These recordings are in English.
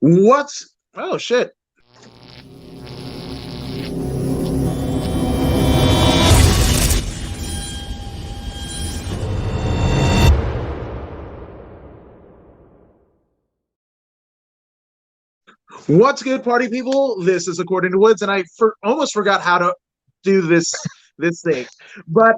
What's oh shit. What's good, party people? This is According to Woods, and almost forgot how to do this thing. But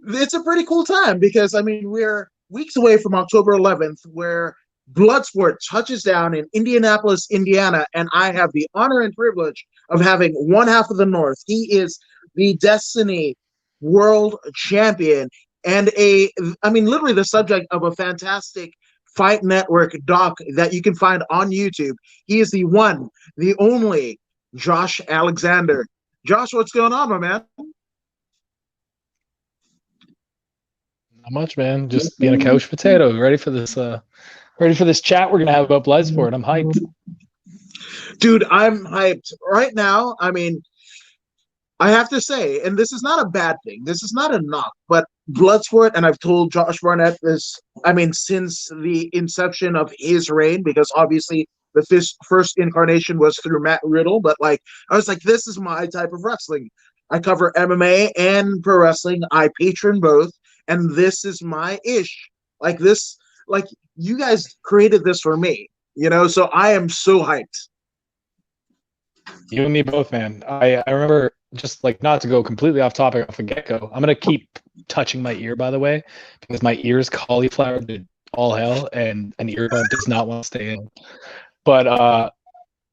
it's a pretty cool time because we're weeks away from October 11th, where Bloodsport touches down in Indianapolis, Indiana, and I have the honor and privilege of having one half of the North. He is the Destiny World Champion and literally the subject of a fantastic Fight Network doc that you can find on YouTube. He is the one, the only Josh Alexander. Josh, what's going on, my man? Not much, man. Just being a couch potato. Ready for this chat we're gonna have about Bloodsport. I'm hyped. Dude, I'm hyped. Right now, I have to say, and this is not a bad thing, this is not a knock, but Bloodsport, and I've told Josh Barnett this, since the inception of his reign, because obviously the first incarnation was through Matt Riddle, but I was like, this is my type of wrestling. I cover MMA and pro wrestling. I patron both, and this is my ish. You guys created this for me, so I am so hyped. You and me both, man. I remember, just not to go completely off topic off the get-go, I'm gonna keep touching my ear, by the way, because my ear is cauliflower to all hell, and an earbud does not want to stay in. But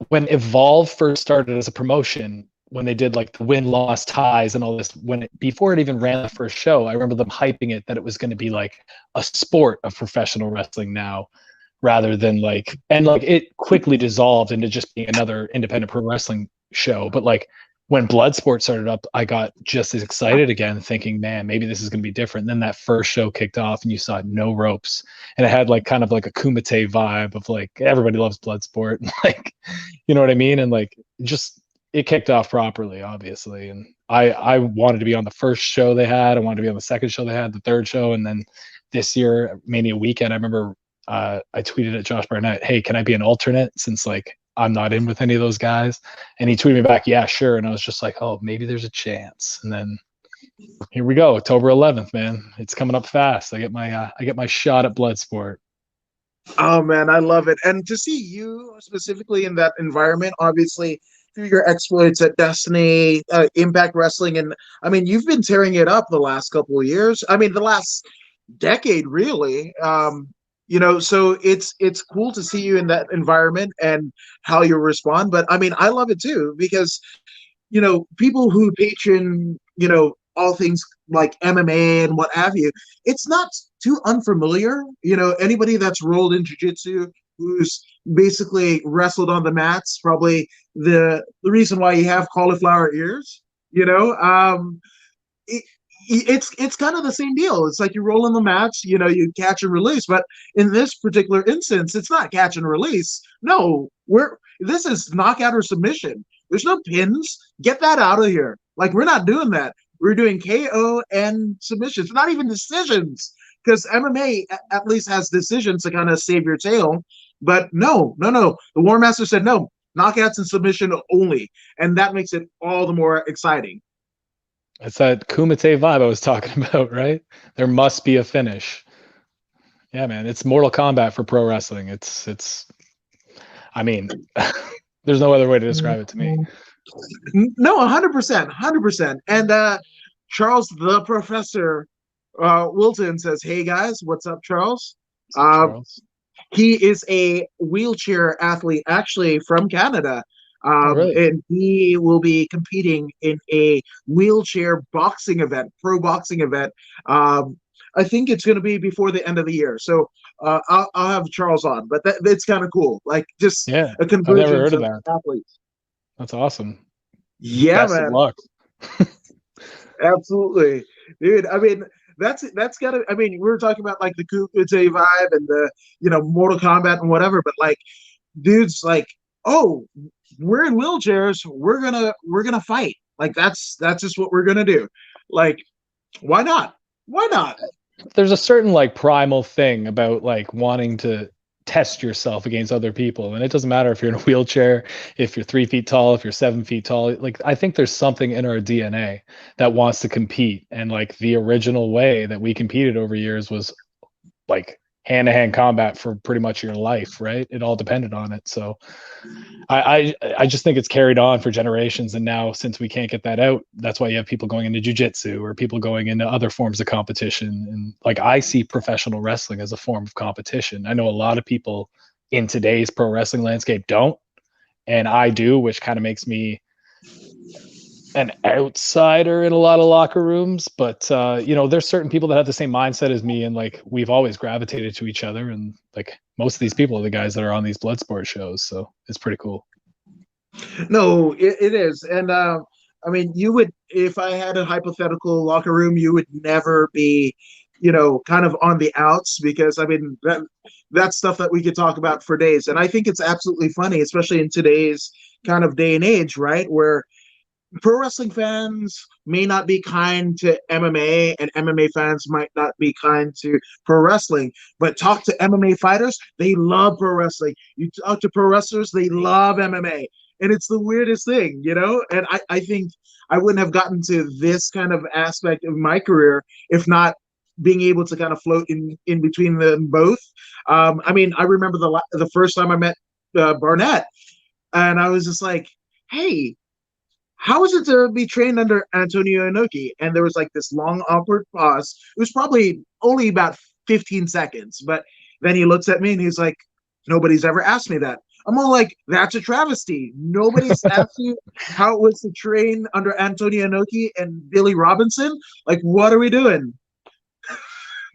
when Evolve first started as a promotion, when they did the win-loss ties and all this, before it even ran the first show, I remember them hyping it that it was going to be a sport of professional wrestling now, rather than it quickly dissolved into just being another independent pro wrestling show. But when Bloodsport started up, I got just as excited again, thinking, man, maybe this is going to be different. And then that first show kicked off and you saw no ropes, and it had kind of a Kumite vibe of everybody loves Bloodsport. You know what I mean? And just, it kicked off properly, obviously. And I wanted to be on the first show they had. I wanted to be on the second show they had, the third show. And then this year, Mania weekend, I remember I tweeted at Josh Barnett, hey, can I be an alternate, since I'm not in with any of those guys? And he tweeted me back, yeah, sure. And I was just like, oh, maybe there's a chance. And then here we go, October 11th, man. It's coming up fast. I get my shot at Bloodsport. Oh man, I love it. And to see you specifically in that environment, obviously through your exploits at Destiny, Impact Wrestling, and you've been tearing it up the last couple of years. The last decade, really. So it's cool to see you in that environment and how you respond. But I love it too, because people who patron all things like MMA and what have you, it's not too unfamiliar. Anybody that's rolled in jiu-jitsu, who's basically wrestled on the mats, probably the reason why you have cauliflower ears. It's kind of the same deal. It's like you roll in the mats, you catch and release. But in this particular instance, it's not catch and release. No, this is knockout or submission. There's no pins. Get that out of here. We're not doing that. We're doing KO and submissions, not even decisions, because MMA at least has decisions to kind of save your tail. But no. The War Master said no, knockouts and submission only, and that makes it all the more exciting. It's that Kumite vibe I was talking about, right? There must be a finish. Yeah, man, it's Mortal Kombat for pro wrestling. It's there's no other way to describe it to me. No, 100%. And Charles, the Professor Wilton, says, hey guys, what's up, Charles? Charles? He is a wheelchair athlete, actually from Canada. Really? And he will be competing in a wheelchair boxing event, pro boxing event. I think it's going to be before the end of the year. So I'll have Charles on, but it's kind of cool. A convergence. I've never heard of that. Athletes. That's awesome. Yeah, Best man. of luck. Absolutely, dude. That's gotta. We were talking about the Kumite vibe and the Mortal Kombat and whatever, but dudes oh, we're in wheelchairs. We're gonna fight. That's just what we're gonna do. Why not? Why not? There's a certain primal thing about wanting to test yourself against other people. And it doesn't matter if you're in a wheelchair, if you're 3 feet tall, if you're 7 feet tall. Like, I think there's something in our DNA that wants to compete. And like the original way that we competed over years was like hand-to-hand combat for pretty much your life, right? It all depended on it. So I just think it's carried on for generations, and now since we can't get that out, that's why you have people going into jiu-jitsu or people going into other forms of competition. And like, I see professional wrestling as a form of competition. I know a lot of people in today's pro wrestling landscape don't, and I do, which kind of makes me an outsider in a lot of locker rooms. But there's certain people that have the same mindset as me, and like, we've always gravitated to each other, and like, most of these people are the guys that are on these blood sport shows, so it's pretty cool. No, it is. And I mean, you would, if I had a hypothetical locker room, you would never be, kind of on the outs, because I mean, that's stuff that we could talk about for days. And I think it's absolutely funny, especially in today's kind of day and age, right? Where pro wrestling fans may not be kind to MMA, and MMA fans might not be kind to pro wrestling. But talk to MMA fighters, they love pro wrestling. You talk to pro wrestlers, they love MMA. And it's the weirdest thing, And I think I wouldn't have gotten to this kind of aspect of my career if not being able to kind of float in between them both. I mean, I remember the first time I met Barnett, and I was just like, hey, how is it to be trained under Antonio Inoki? And there was like this long, awkward pause. It was probably only about 15 seconds. But then he looks at me and he's like, nobody's ever asked me that. I'm all like, that's a travesty. Nobody's asked you how it was to train under Antonio Inoki and Billy Robinson. Like, what are we doing?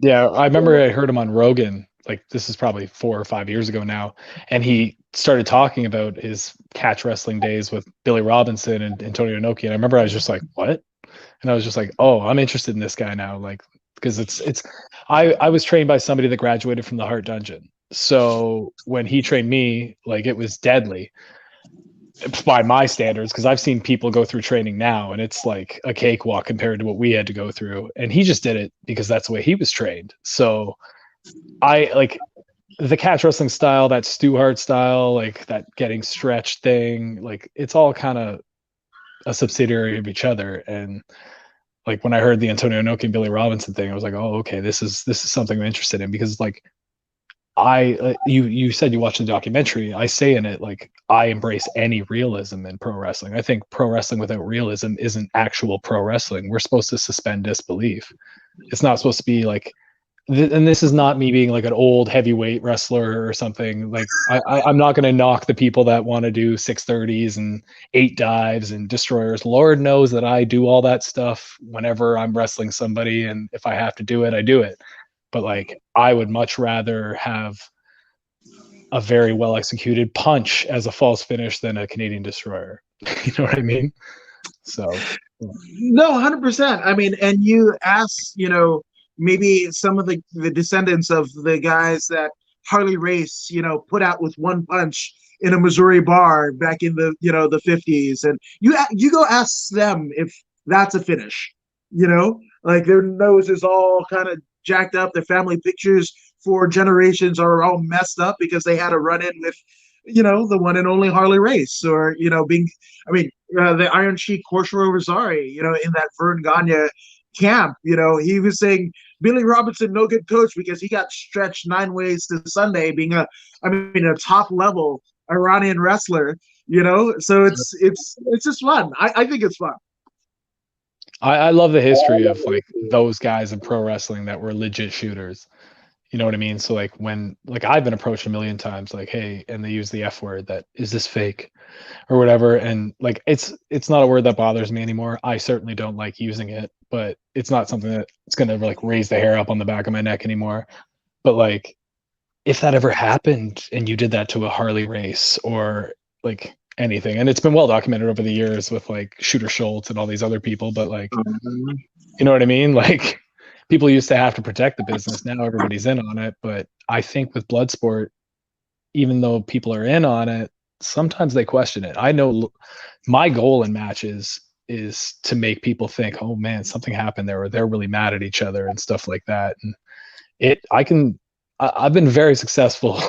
Yeah, I remember I heard him on Rogan, like, this is probably 4 or 5 years ago now, and he started talking about his catch wrestling days with Billy Robinson and Antonio Inoki, and I remember I was just like, what? And I was just like, oh, I'm interested in this guy now, like, because I was trained by somebody that graduated from the Heart Dungeon, so when he trained me, like, it was deadly by my standards, because I've seen people go through training now and it's like a cakewalk compared to what we had to go through, and he just did it because that's the way he was trained. So I like the catch wrestling style, that Stu Hart style, like that getting stretched thing, like it's all kind of a subsidiary of each other. And like when I heard the Antonio Inoki and Billy Robinson thing, I was like, oh, okay, this is something I'm interested in, because like you said you watched the documentary. I say in it, like, I embrace any realism in pro wrestling. I think pro wrestling without realism isn't actual pro wrestling. We're supposed to suspend disbelief. It's not supposed to be like, and this is not me being like an old heavyweight wrestler or something. Like, I'm not going to knock the people that want to do 630s and 8 dives and destroyers. Lord knows that I do all that stuff whenever I'm wrestling somebody, and if I have to do it, I do it. But like, I would much rather have a very well executed punch as a false finish than a Canadian destroyer. You know what I mean? So no, 100%. I mean, and you ask, maybe some of the descendants of the guys that Harley Race, put out with one punch in a Missouri bar back in the, the 50s, and you go ask them if that's a finish. Like, their nose is all kind of jacked up. Their family pictures for generations are all messed up because they had a run in with, the one and only Harley Race, or, the Iron Sheik Corshiro Rosari, in that Vern Gagne camp, he was saying Billy Robinson, no good coach, because he got stretched 9 ways to Sunday, being a top level Iranian wrestler, so it's just fun. I think it's fun. I love the history of like those guys in pro wrestling that were legit shooters. You know what I mean? So like, when like I've been approached a million times, like, hey, and they use the F word, that is this fake or whatever, and like it's not a word that bothers me anymore. I certainly don't like using it, but it's not something that's gonna like raise the hair up on the back of my neck anymore. But like, if that ever happened and you did that to a Harley Race or like anything, and it's been well documented over the years with like Shooter Schultz and all these other people, but like, you know what I mean? Like, people used to have to protect the business. Now everybody's in on it. But I think with Bloodsport, even though people are in on it, sometimes they question it. I know my goal in matches is to make people think, oh man, something happened there, or they're really mad at each other and stuff like that. And I've been very successful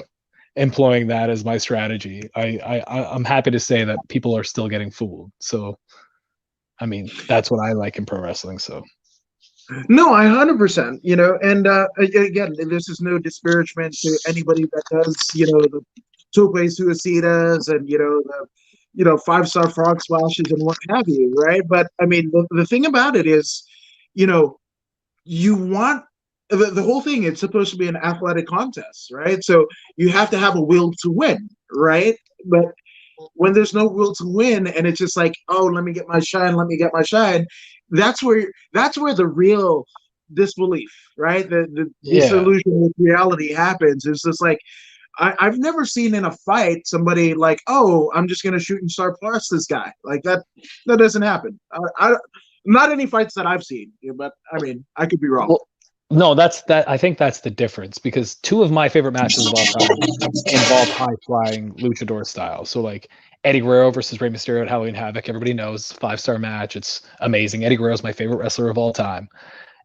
employing that as my strategy. I'm happy to say that people are still getting fooled. So, I mean, that's what I like in pro wrestling. So, No, I 100%, and again, this is no disparagement to anybody that does, the tope suicidas and, five-star frog splashes and what have you, right? But I mean, the thing about it is, you know, you want the whole thing, it's supposed to be an athletic contest, right? So you have to have a will to win, right? But when there's no will to win and it's just like, oh, let me get my shine, that's where the real disbelief, right? The yeah. disillusion with reality happens. It's just like I've never seen in a fight somebody like, oh, I'm just gonna shoot and star plus this guy. Like that doesn't happen. Not any fights that I've seen, but I mean, I could be wrong. Well, no, that's that. I think that's the difference because two of my favorite matches of all time involve high flying luchador style. So like Eddie Guerrero versus Rey Mysterio at Halloween Havoc. Everybody knows 5-star match. It's amazing. Eddie Guerrero is my favorite wrestler of all time.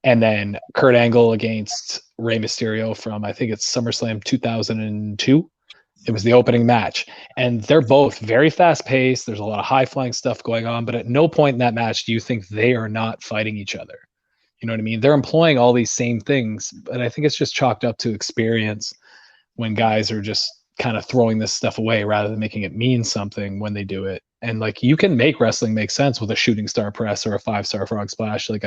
And then Kurt Angle against Rey Mysterio from I think it's SummerSlam 2002. It was the opening match, and they're both very fast paced. There's a lot of high flying stuff going on, but at no point in that match do you think they are not fighting each other. You know what I mean? They're employing all these same things, but I think it's just chalked up to experience when guys are just kind of throwing this stuff away rather than making it mean something when they do it. And like you can make wrestling make sense with a shooting star press or a 5-star frog splash, like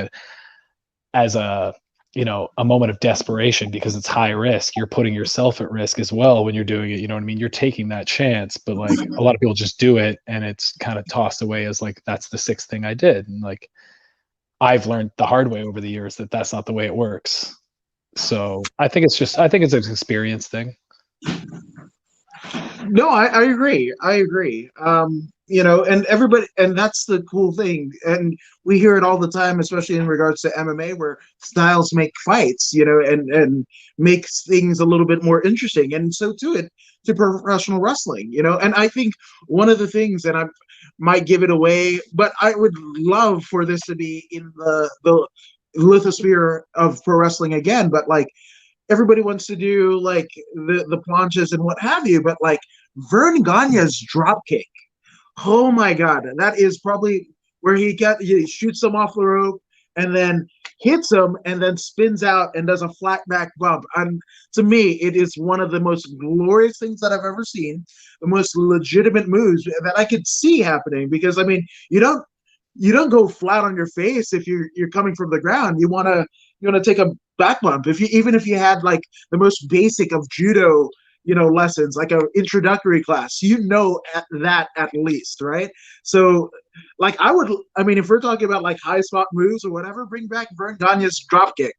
as a a moment of desperation because it's high risk. You're putting yourself at risk as well when you're doing it. You know what I mean? You're taking that chance, but like a lot of people just do it and it's kind of tossed away as like that's the sixth thing I did. And like I've learned the hard way over the years that that's not the way it works. So I think it's an experience thing. No, I agree. I agree. And everybody, and that's the cool thing. And we hear it all the time, especially in regards to MMA, where styles make fights, and makes things a little bit more interesting. And so too it to professional wrestling, And I think one of the things, and I might give it away, but I would love for this to be in the lithosphere of pro wrestling again, but like everybody wants to do like the planches and what have you, but like Vern Gagne's drop kick. Oh my god, that is probably where he shoots him off the rope and then hits him and then spins out and does a flat back bump. And to me, it is one of the most glorious things that I've ever seen, the most legitimate moves that I could see happening. Because I mean, you don't go flat on your face if you're coming from the ground. You wanna take a back bump. Even if you had like the most basic of judo, lessons, like an introductory class, at least, right? So like I mean, if we're talking about like high spot moves or whatever, bring back Vern Gagne's drop kick,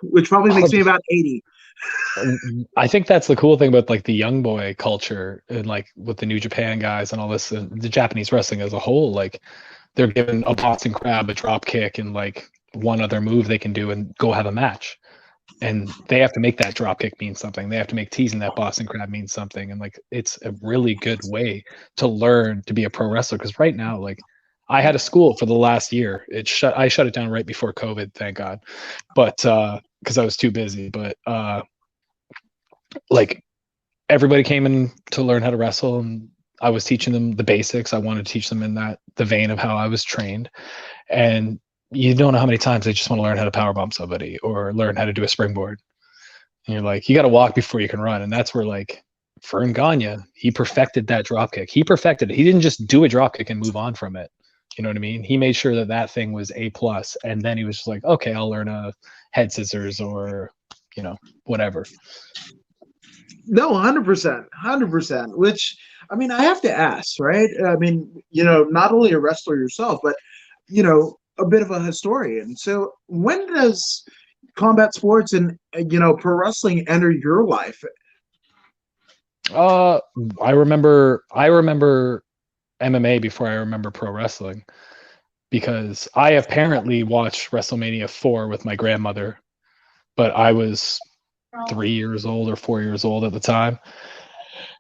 which probably makes me about 80. I think that's the cool thing about like the young boy culture and like with the New Japan guys and all this, the Japanese wrestling as a whole, like they're given a Boston Crab, a drop kick, and like one other move they can do and go have a match. And they have to make that drop kick mean something. They have to make teasing that Boston Crab mean something. And like it's a really good way to learn to be a pro wrestler. Because right now, like I had a school for the last year. I shut it down right before COVID, thank God. But because I was too busy. But like everybody came in to learn how to wrestle, and I was teaching them the basics. I wanted to teach them in the vein of how I was trained. And you don't know how many times they just want to learn how to power bomb somebody or learn how to do a springboard. And you're like, you got to walk before you can run. And that's where like Vern Gagne, he perfected that drop kick. He perfected it. He didn't just do a drop kick and move on from it. You know what I mean? He made sure that thing was A+. And then he was just like, okay, I'll learn a head scissors or, whatever. No, 100%. Which, I mean, I have to ask, right? I mean, not only a wrestler yourself, but, a bit of a historian. So when does combat sports and, pro wrestling enter your life? I remember MMA before I remember pro wrestling because I apparently watched WrestleMania 4 with my grandmother, but I was 3 years old or 4 years old at the time.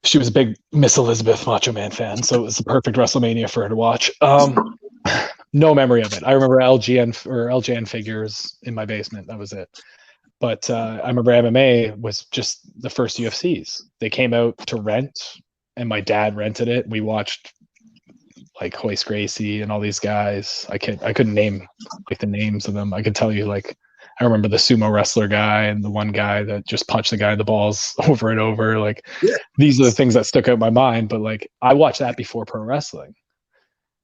She was a big Miss Elizabeth Macho Man fan, so it was the perfect WrestleMania for her to watch. No memory of it. I remember LJN figures in my basement. That was it. But I remember MMA was just the first UFCs. They came out to rent, and my dad rented it. We watched like Hoist Gracie and all these guys. I couldn't name like the names of them. I could tell you like I remember the sumo wrestler guy and the one guy that just punched the guy in the balls over and over. Like Yeah. these are the things that stuck out in my mind. But like I watched that before pro wrestling,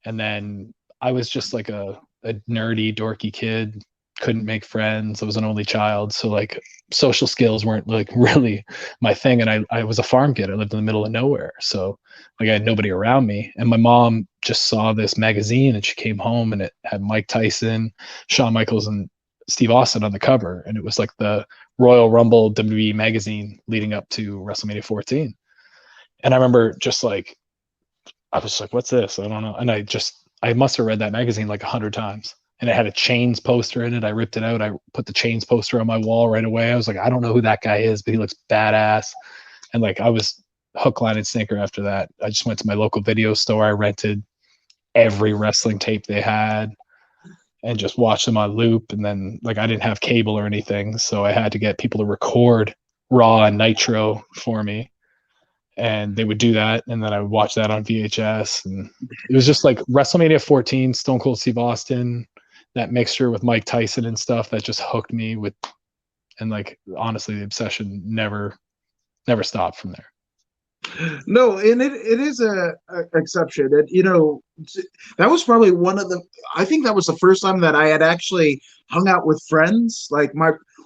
and then I was just like a nerdy, dorky kid. Couldn't make friends. I was an only child, so like social skills weren't like really my thing. And I was a farm kid. I lived in the middle of nowhere, so like I had nobody around me. And my mom just saw this magazine, and she came home, and it had Mike Tyson, Shawn Michaels, and Steve Austin on the cover, and it was like the Royal Rumble WWE magazine leading up to WrestleMania 14. And I remember just like I was like, "What's this?" I don't know. And I must have read that magazine like 100 times. And it had a Chains poster in it. I ripped it out. I put the Chains poster on my wall right away. I was like, I don't know who that guy is, but he looks badass. And like I was hook, line, and sinker after that. I just went to my local video store. I rented every wrestling tape they had and just watched them on loop. And then like I didn't have cable or anything, so I had to get people to record Raw and Nitro for me. And they would do that, and then I would watch that on VHS. And it was just like WrestleMania 14, Stone Cold Steve Austin, that mixture with Mike Tyson and stuff that just hooked me with, and like honestly, the obsession never stopped from there. No, and it is a exception. And that was probably I think that was the first time that I had actually hung out with friends. Like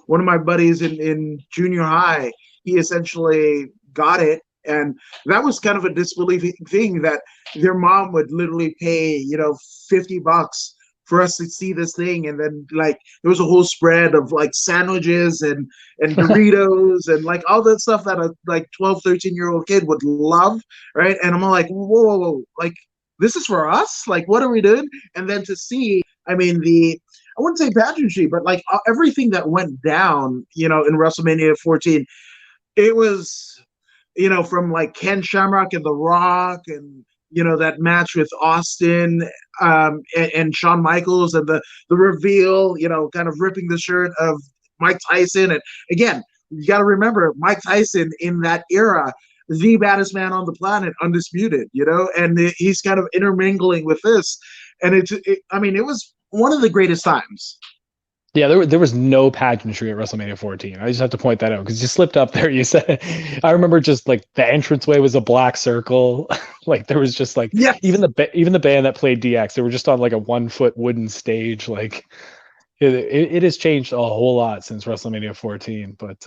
one of my buddies in junior high, he essentially got it. And that was kind of a disbelieving thing that their mom would literally pay, $50 for us to see this thing. And then like there was a whole spread of like sandwiches and Doritos and like all that stuff that a like 12, 13-year-old kid would love. Right. And I'm all like, whoa, like this is for us? Like, what are we doing? And then to see, I mean, I wouldn't say pageantry, but like everything that went down, in WrestleMania 14, it was, from like Ken Shamrock and The Rock and, that match with Austin and Shawn Michaels and the reveal, kind of ripping the shirt of Mike Tyson. And again, you got to remember Mike Tyson in that era, the baddest man on the planet, undisputed, and he's kind of intermingling with this. And it was one of the greatest times. Yeah, there was no pageantry at WrestleMania 14. I just have to point that out because you slipped up there. You said, I remember just like the entranceway was a black circle. Like there was just like yes. even the band that played DX, they were just on like a 1-foot wooden stage. Like it has changed a whole lot since WrestleMania 14. But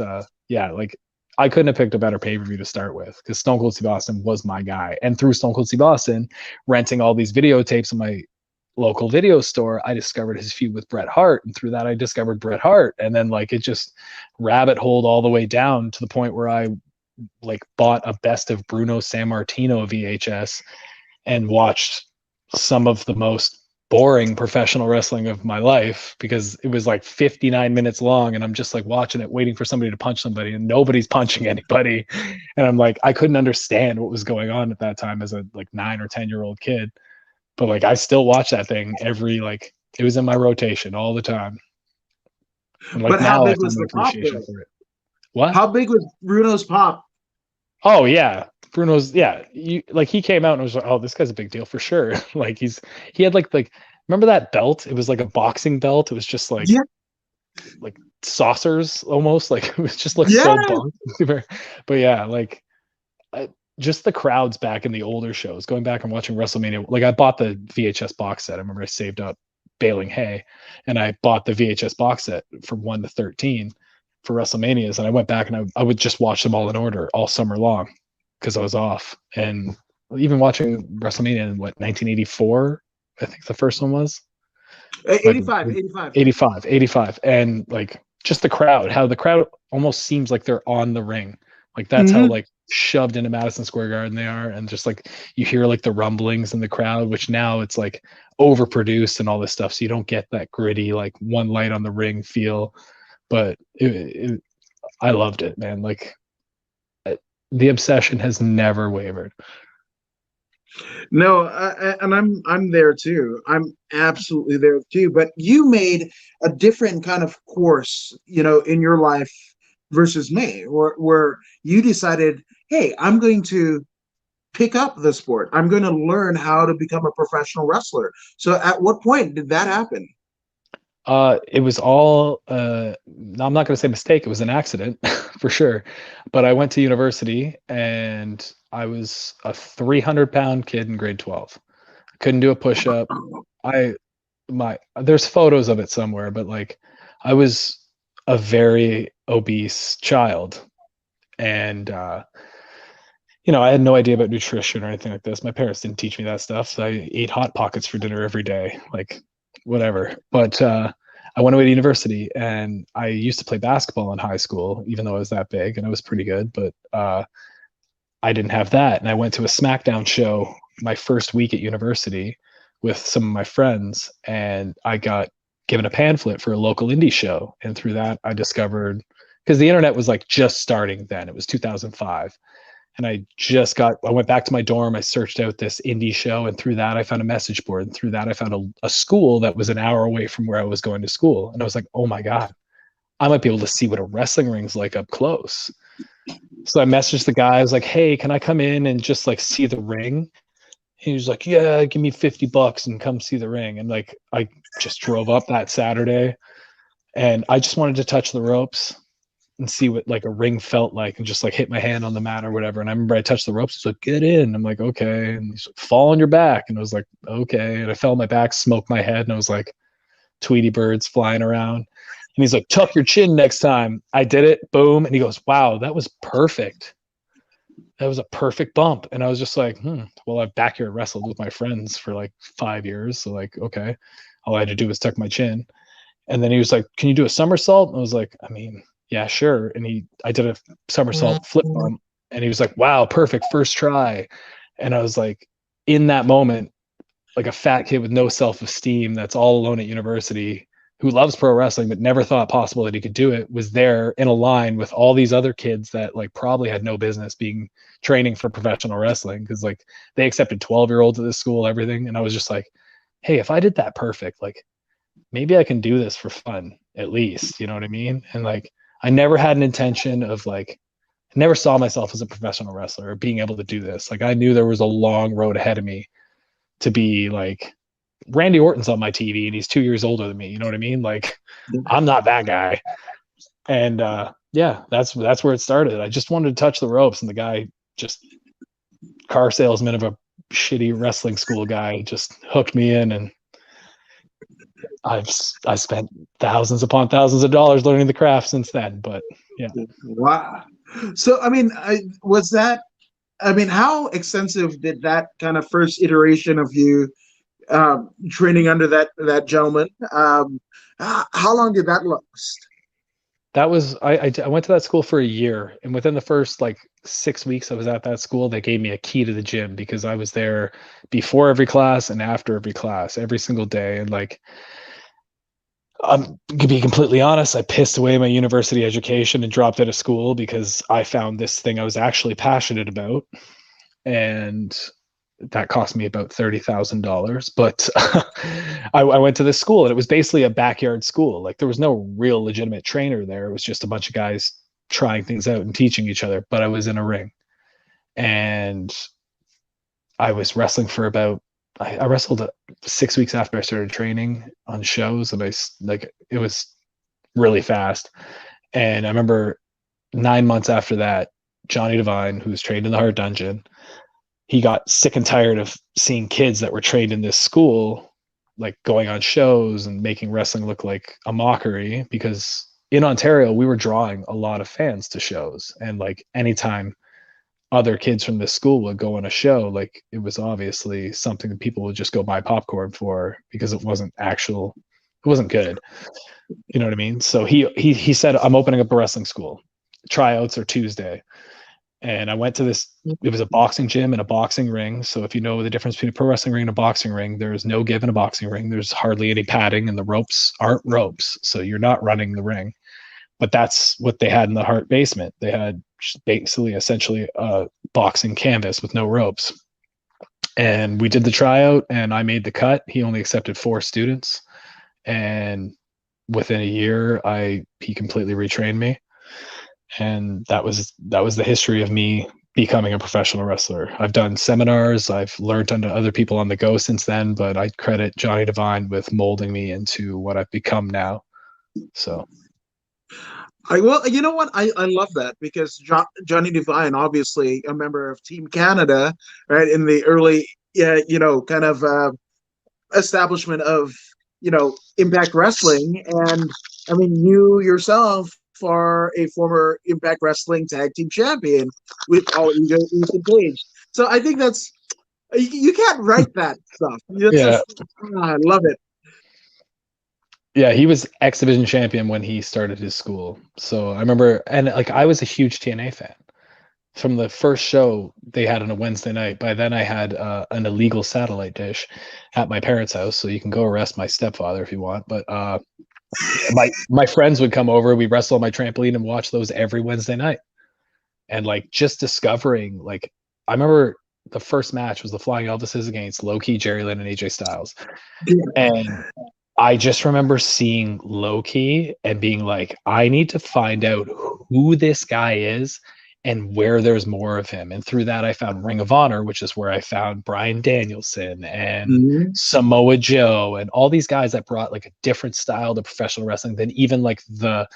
yeah, like I couldn't have picked a better pay-per-view to start with because Stone Cold Steve Austin was my guy. And through Stone Cold Steve Austin, renting all these videotapes in my local video store, I discovered his feud with Bret Hart, and through that I discovered Bret Hart, and then like it just rabbit holed all the way down to the point where I like bought a best of Bruno Sammartino VHS and watched some of the most boring professional wrestling of my life because it was like 59 minutes long, and I'm just like watching it waiting for somebody to punch somebody, and nobody's punching anybody. And I'm like, I couldn't understand what was going on at that time as a like 9 or 10-year-old kid. But like I still watch that thing it was in my rotation all the time. And like but how big was the pop there? For it. What? How big was Bruno's pop? Oh yeah. Bruno's he came out and was like, oh, this guy's a big deal for sure. Like he had like remember that belt? It was like a boxing belt. It was just like like saucers almost. Like it was just like so bunk. But yeah, like just the crowds back in the older shows, going back and watching WrestleMania. Like I bought the VHS box set. I remember I saved up baling hay and I bought the VHS box set from 1 to 13 for WrestleManias. And I went back and I would just watch them all in order all summer long because I was off. And even watching WrestleMania in 1984, I think the first one was 85. And like just the crowd, how the crowd almost seems like they're on the ring. Like that's how like shoved into Madison Square Garden they are, and just like you hear like the rumblings in the crowd, which now it's like overproduced and all this stuff, so you don't get that gritty like one light on the ring feel. But I loved it, man. Like the obsession has never wavered. No, and I'm there too. I'm absolutely there too. But you made a different kind of course, in your life versus me, where you decided, hey, I'm going to pick up the sport. I'm going to learn how to become a professional wrestler. So, at what point did that happen? It was all I'm not going to say mistake, it was an accident for sure. But I went to university and I was a 300-pound kid in grade 12. I couldn't do a push-up. I my There's photos of it somewhere, but like I was a very obese child. And I had no idea about nutrition or anything like this. My parents didn't teach me that stuff. So I ate Hot Pockets for dinner every day, like whatever. But I went away to university and I used to play basketball in high school, even though I was that big and I was pretty good. But I didn't have that. And I went to a SmackDown show my first week at university with some of my friends, and I got given a pamphlet for a local indie show. And through that, I discovered, because the internet was like just starting then, it was 2005. And I went back to my dorm. I searched out this indie show, and through that, I found a message board. And through that, I found a school that was an hour away from where I was going to school. And I was like, oh my God, I might be able to see what a wrestling ring's like up close. So I messaged the guy. I was like, hey, can I come in and just like see the ring? He was like, yeah, give me $50 and come see the ring. And like, I just drove up that Saturday and I just wanted to touch the ropes and see what like a ring felt like and just like hit my hand on the mat or whatever. And I remember I touched the ropes. He's like, get in. I'm like, okay. And he's like, fall on your back. And I was like, okay. And I fell on my back, smoked my head. And I was like, Tweety birds flying around. And he's like, tuck your chin next time. I did it. Boom. And he goes, wow, that was perfect. That was a perfect bump. And I was just like, well, I've backyard wrestled with my friends for like 5 years. So like, okay. All I had to do was tuck my chin. And then he was like, can you do a somersault? And I was like, I mean, yeah, sure. And I did a somersault flip bump, and he was like, wow, perfect, first try. And I was like, in that moment, like a fat kid with no self-esteem that's all alone at university, who loves pro wrestling but never thought possible that he could do it, was there in a line with all these other kids that like probably had no business being training for professional wrestling, because like they accepted 12-year-olds at this school, everything. And I was just like, hey, if I did that perfect, like maybe I can do this for fun at least, you know what I mean? And like I never had an intention of like, I never saw myself as a professional wrestler or being able to do this. Like I knew there was a long road ahead of me to be like, Randy Orton's on my TV and he's 2 years older than me. You know what I mean? Like I'm not that guy. And yeah, that's where it started. I just wanted to touch the ropes, and the guy, just car salesman of a shitty wrestling school guy, just hooked me in, and I spent thousands upon thousands of dollars learning the craft since then. But yeah. Wow. So, I mean, how extensive did that kind of first iteration of you training under that gentleman? How long did that last? That was I went to that school for a year, and within the first like 6 weeks I was at that school, they gave me a key to the gym, because I was there before every class and after every class every single day. And like, I'm to be completely honest, I pissed away my university education and dropped out of school because I found this thing I was actually passionate about, and that cost me about $30,000. But I went to this school, and it was basically a backyard school. Like there was no real legitimate trainer there. It was just a bunch of guys trying things out and teaching each other. But I was in a ring, and I was wrestling for about, I wrestled 6 weeks after I started training on shows, and it was really fast. And I remember 9 months after that, Johnny Devine, who's trained in the Hard Dungeon, he got sick and tired of seeing kids that were trained in this school, like going on shows and making wrestling look like a mockery, because in Ontario, we were drawing a lot of fans to shows. And like anytime other kids from this school would go on a show, like it was obviously something that people would just go buy popcorn for, because it wasn't good. You know what I mean? So he said, I'm opening up a wrestling school. Tryouts are Tuesday. And I went to this, it was a boxing gym and a boxing ring. So if you know the difference between a pro wrestling ring and a boxing ring, there's no give in a boxing ring. There's hardly any padding, and the ropes aren't ropes. So you're not running the ring. But that's what they had in the Hart basement. They had basically essentially a boxing canvas with no ropes. And we did the tryout, and I made the cut. He only accepted 4 students, and within a year, he completely retrained me, and that was the history of me becoming a professional wrestler. I've done seminars, I've learned under other people on the go since then, but I credit Johnny Devine with molding me into what I've become now. So Well, you know what? I love that because Johnny Devine, obviously a member of Team Canada, right, in the early, yeah, kind of establishment of, Impact Wrestling. And I mean, you yourself are a former Impact Wrestling Tag Team Champion with all Ethan Page. So I think you can't write that stuff. It's yeah, just, I love it. yeah, he was X Division champion when he started his school. So I remember, and like I was a huge TNA fan. From the first show they had on a Wednesday night. By then, I had an illegal satellite dish at my parents' house, so you can go arrest my stepfather if you want. But my friends would come over, we wrestle on my trampoline and watch those every Wednesday night. And like just discovering, like I remember the first match was the Flying Elvises against Low Key, Jerry Lynn, and AJ Styles, and I just remember seeing Low Key and being like, I need to find out who this guy is and where there's more of him. And through that, I found Ring of Honor, which is where I found Bryan Danielson and Mhm. Samoa Joe and all these guys that brought like a different style to professional wrestling than even like the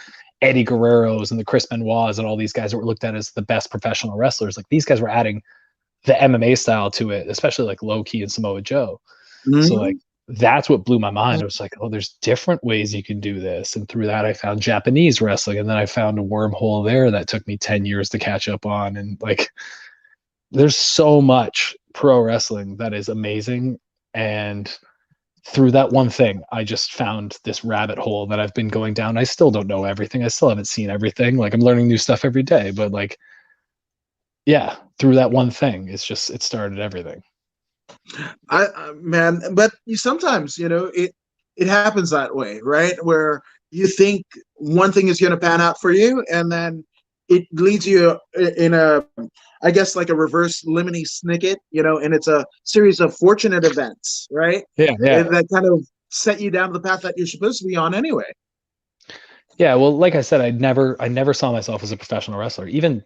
Eddie Guerreros and the Chris Benoits and all these guys that were looked at as the best professional wrestlers. Like these guys were adding the MMA style to it, especially like Low Key and Samoa Joe. So like Mhm. that's what blew my mind. I was like, oh, there's different ways you can do this. And through that, I found Japanese wrestling. And then I found a wormhole there that took me 10 years to catch up on. And like, there's so much pro wrestling that is amazing. And through that one thing, I just found this rabbit hole that I've been going down. I still don't know everything. I still haven't seen everything. Like, I'm learning new stuff every day. But like, yeah, through that one thing, it started everything. Man, but sometimes it happens that way, right? Where you think one thing is going to pan out for you, and then it leads you in a, I guess, like a reverse lemony snicket, and it's a series of fortunate events, right? Yeah, yeah. That kind of set you down the path that you're supposed to be on anyway. Yeah, well, like I said, I never saw myself as a professional wrestler. Even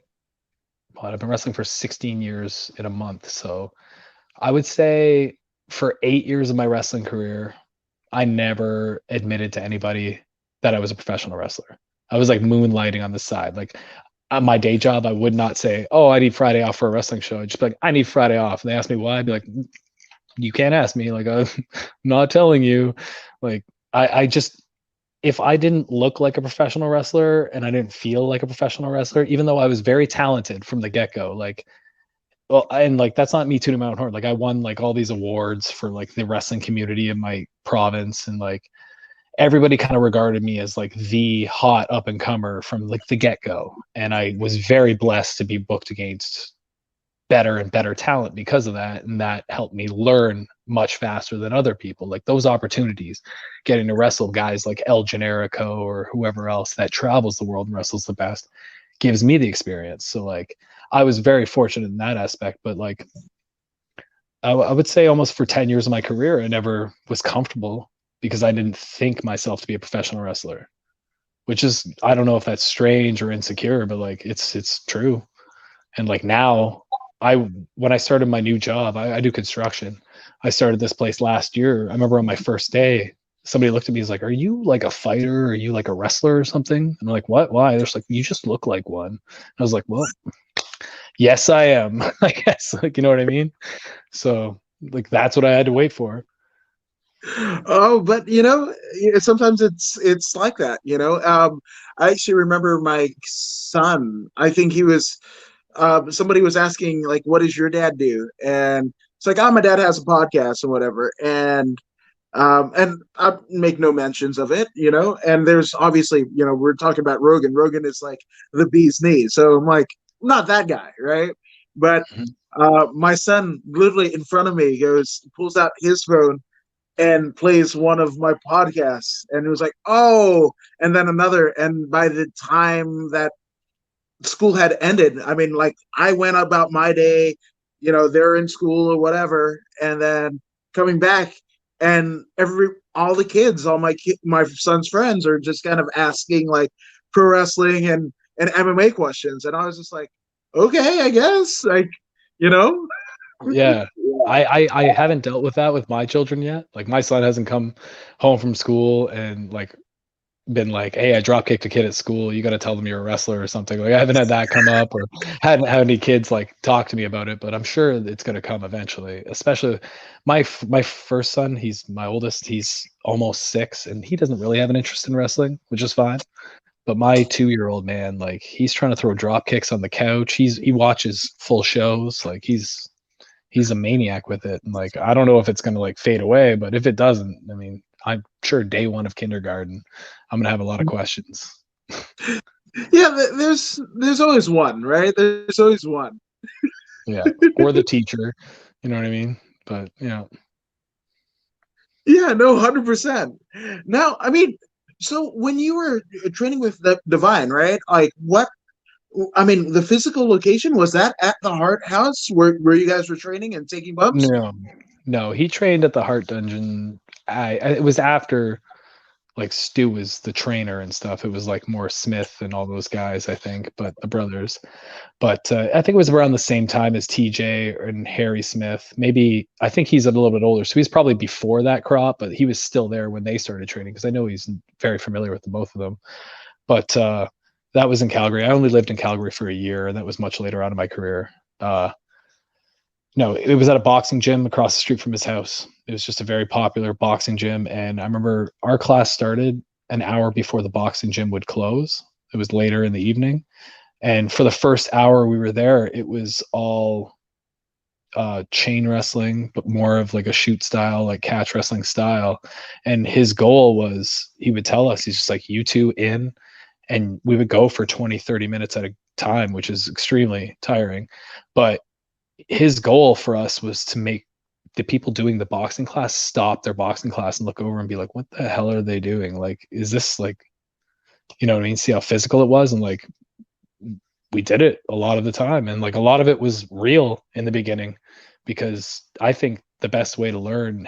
I've been wrestling for 16 years in a month. So I would say for 8 years of my wrestling career, I never admitted to anybody that I was a professional wrestler. I was like moonlighting on the side. Like on my day job, I would not say, "Oh, I need Friday off for a wrestling show." I'd just be like, "I need Friday off." And they ask me why. I'd be like, "You can't ask me. Like I'm not telling you." Like I just if I didn't look like a professional wrestler and I didn't feel like a professional wrestler, even though I was very talented from the get go, like well, and like that's not me tooting my own horn. Like I won like all these awards for like the wrestling community in my province, and like everybody kind of regarded me as like the hot up and comer from like the get go. And I was very blessed to be booked against better and better talent because of that, and that helped me learn much faster than other people. Like those opportunities, getting to wrestle guys like El Generico or whoever else that travels the world and wrestles the best, gives me the experience. So like I was very fortunate in that aspect. But like I would say almost for 10 years of my career, I never was comfortable because I didn't think myself to be a professional wrestler, which is, I don't know if that's strange or insecure, but like it's true. And like now, when I started my new job, I do construction. I started this place last year. I remember on my first day, somebody looked at me and was like, "Are you like a fighter? Are you like a wrestler or something?" And I'm like, "What? Why?" They're just like, "You just look like one." I was like, "Well, yes, I am." I guess, like, you know what I mean? So like that's what I had to wait for. Oh, but sometimes it's like that. I actually remember my son. I think he was. Somebody was asking like, "What does your dad do?" And it's like, "Oh, my dad has a podcast and whatever." And I make no mentions of it. And there's obviously, we're talking about Rogan. Rogan is like the bee's knees. So I'm like, not that guy, right? But Mhm. my son literally in front of me pulls out his phone and plays one of my podcasts, and it was like, oh, and then another. And by the time that school had ended, I mean, like I went about my day, they're in school or whatever, and then coming back, and all the kids, my son's friends are just kind of asking like pro wrestling and MMA questions, and I was just like, okay, I guess, like, you know. Yeah. I haven't dealt with that with my children yet. Like my son hasn't come home from school and like been like, hey, I drop kicked a kid at school. You got to tell them you're a wrestler or something. Like I haven't had that come up or hadn't had any kids like talk to me about it, but I'm sure it's going to come eventually. Especially my first son, he's my oldest. He's almost 6, and he doesn't really have an interest in wrestling, which is fine. But my 2-year-old man, like he's trying to throw drop kicks on the couch. He watches full shows. Like he's a maniac with it. And like I don't know if it's gonna like fade away, but if it doesn't, I mean, I'm sure day one of kindergarten, I'm gonna have a lot of questions. Yeah, there's always one, right? There's always one. Yeah. Or the teacher, you know what I mean? But Yeah, no, 100%. Now, I mean, so when you were training with the Divine, right? Like, what? I mean, the physical location, was that at the Heart House where you guys were training and taking bumps? no, no, he trained at the Heart Dungeon. It was after like Stu was the trainer and stuff. It was like more Smith and all those guys, I think, but the brothers. But I think it was around the same time as TJ and Harry Smith. Maybe I think he's a little bit older, so he's probably before that crop, but he was still there when they started training because I know he's very familiar with the both of them. But that was in Calgary. I only lived in Calgary for a year, and that was much later on in my career. No, it was at a boxing gym across the street from his house. It was just a very popular boxing gym, and I remember our class started an hour before the boxing gym would close. It was later in the evening, and for the first hour we were there, it was all chain wrestling, but more of like a shoot style, like catch wrestling style. And his goal was, he would tell us, he's just like, you two in, and we would go for 20, 30 minutes at a time, which is extremely tiring. But his goal for us was to make the people doing the boxing class stop their boxing class and look over and be like, what the hell are they doing? Like, is this like, you know what I mean? See how physical it was. And like, we did it a lot of the time. And like, a lot of it was real in the beginning, because I think the best way to learn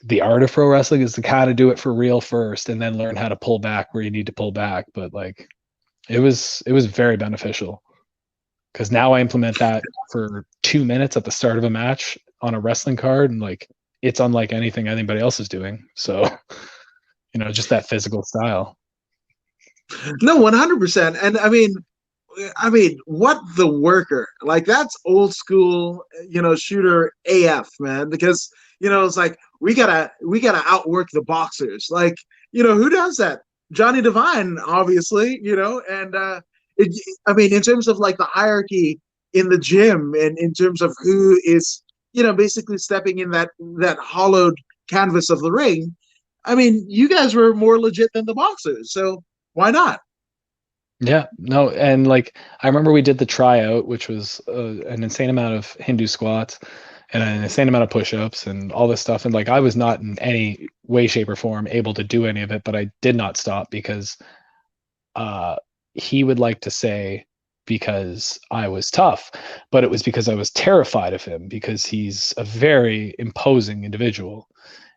the art of pro wrestling is to kind of do it for real first and then learn how to pull back where you need to pull back. But like, it was very beneficial, because now I implement that for 2 minutes at the start of a match on a wrestling card, and like it's unlike anything anybody else is doing. So, just that physical style. No, 100%. And I mean, what the worker? Like that's old school, shooter AF, man. Because it's like we gotta outwork the boxers. Like, who does that? Johnny Devine, obviously, and I mean, in terms of like the hierarchy in the gym, and in terms of who is, basically stepping in that hollowed canvas of the ring. I mean, you guys were more legit than the boxers, so why not? Yeah, no, and like I remember we did the tryout, which was an insane amount of Hindu squats and an insane amount of push-ups and all this stuff. And like I was not in any way, shape, or form able to do any of it, but I did not stop because uh, he would like to say because I was tough, but it was because I was terrified of him, because he's a very imposing individual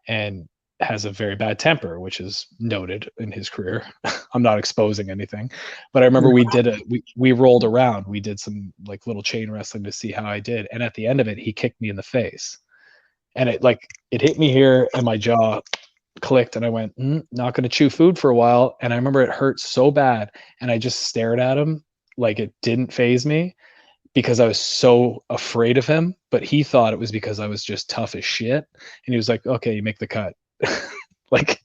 and has a very bad temper, which is noted in his career. I'm not exposing anything, but I remember we rolled around. We did some like little chain wrestling to see how I did, and at the end of it, he kicked me in the face, and it hit me here, and my jaw clicked, and I went, not going to chew food for a while. And I remember it hurt so bad, and I just stared at him like it didn't phase me, because I was so afraid of him. But he thought it was because I was just tough as shit, and he was like, okay, you make the cut. like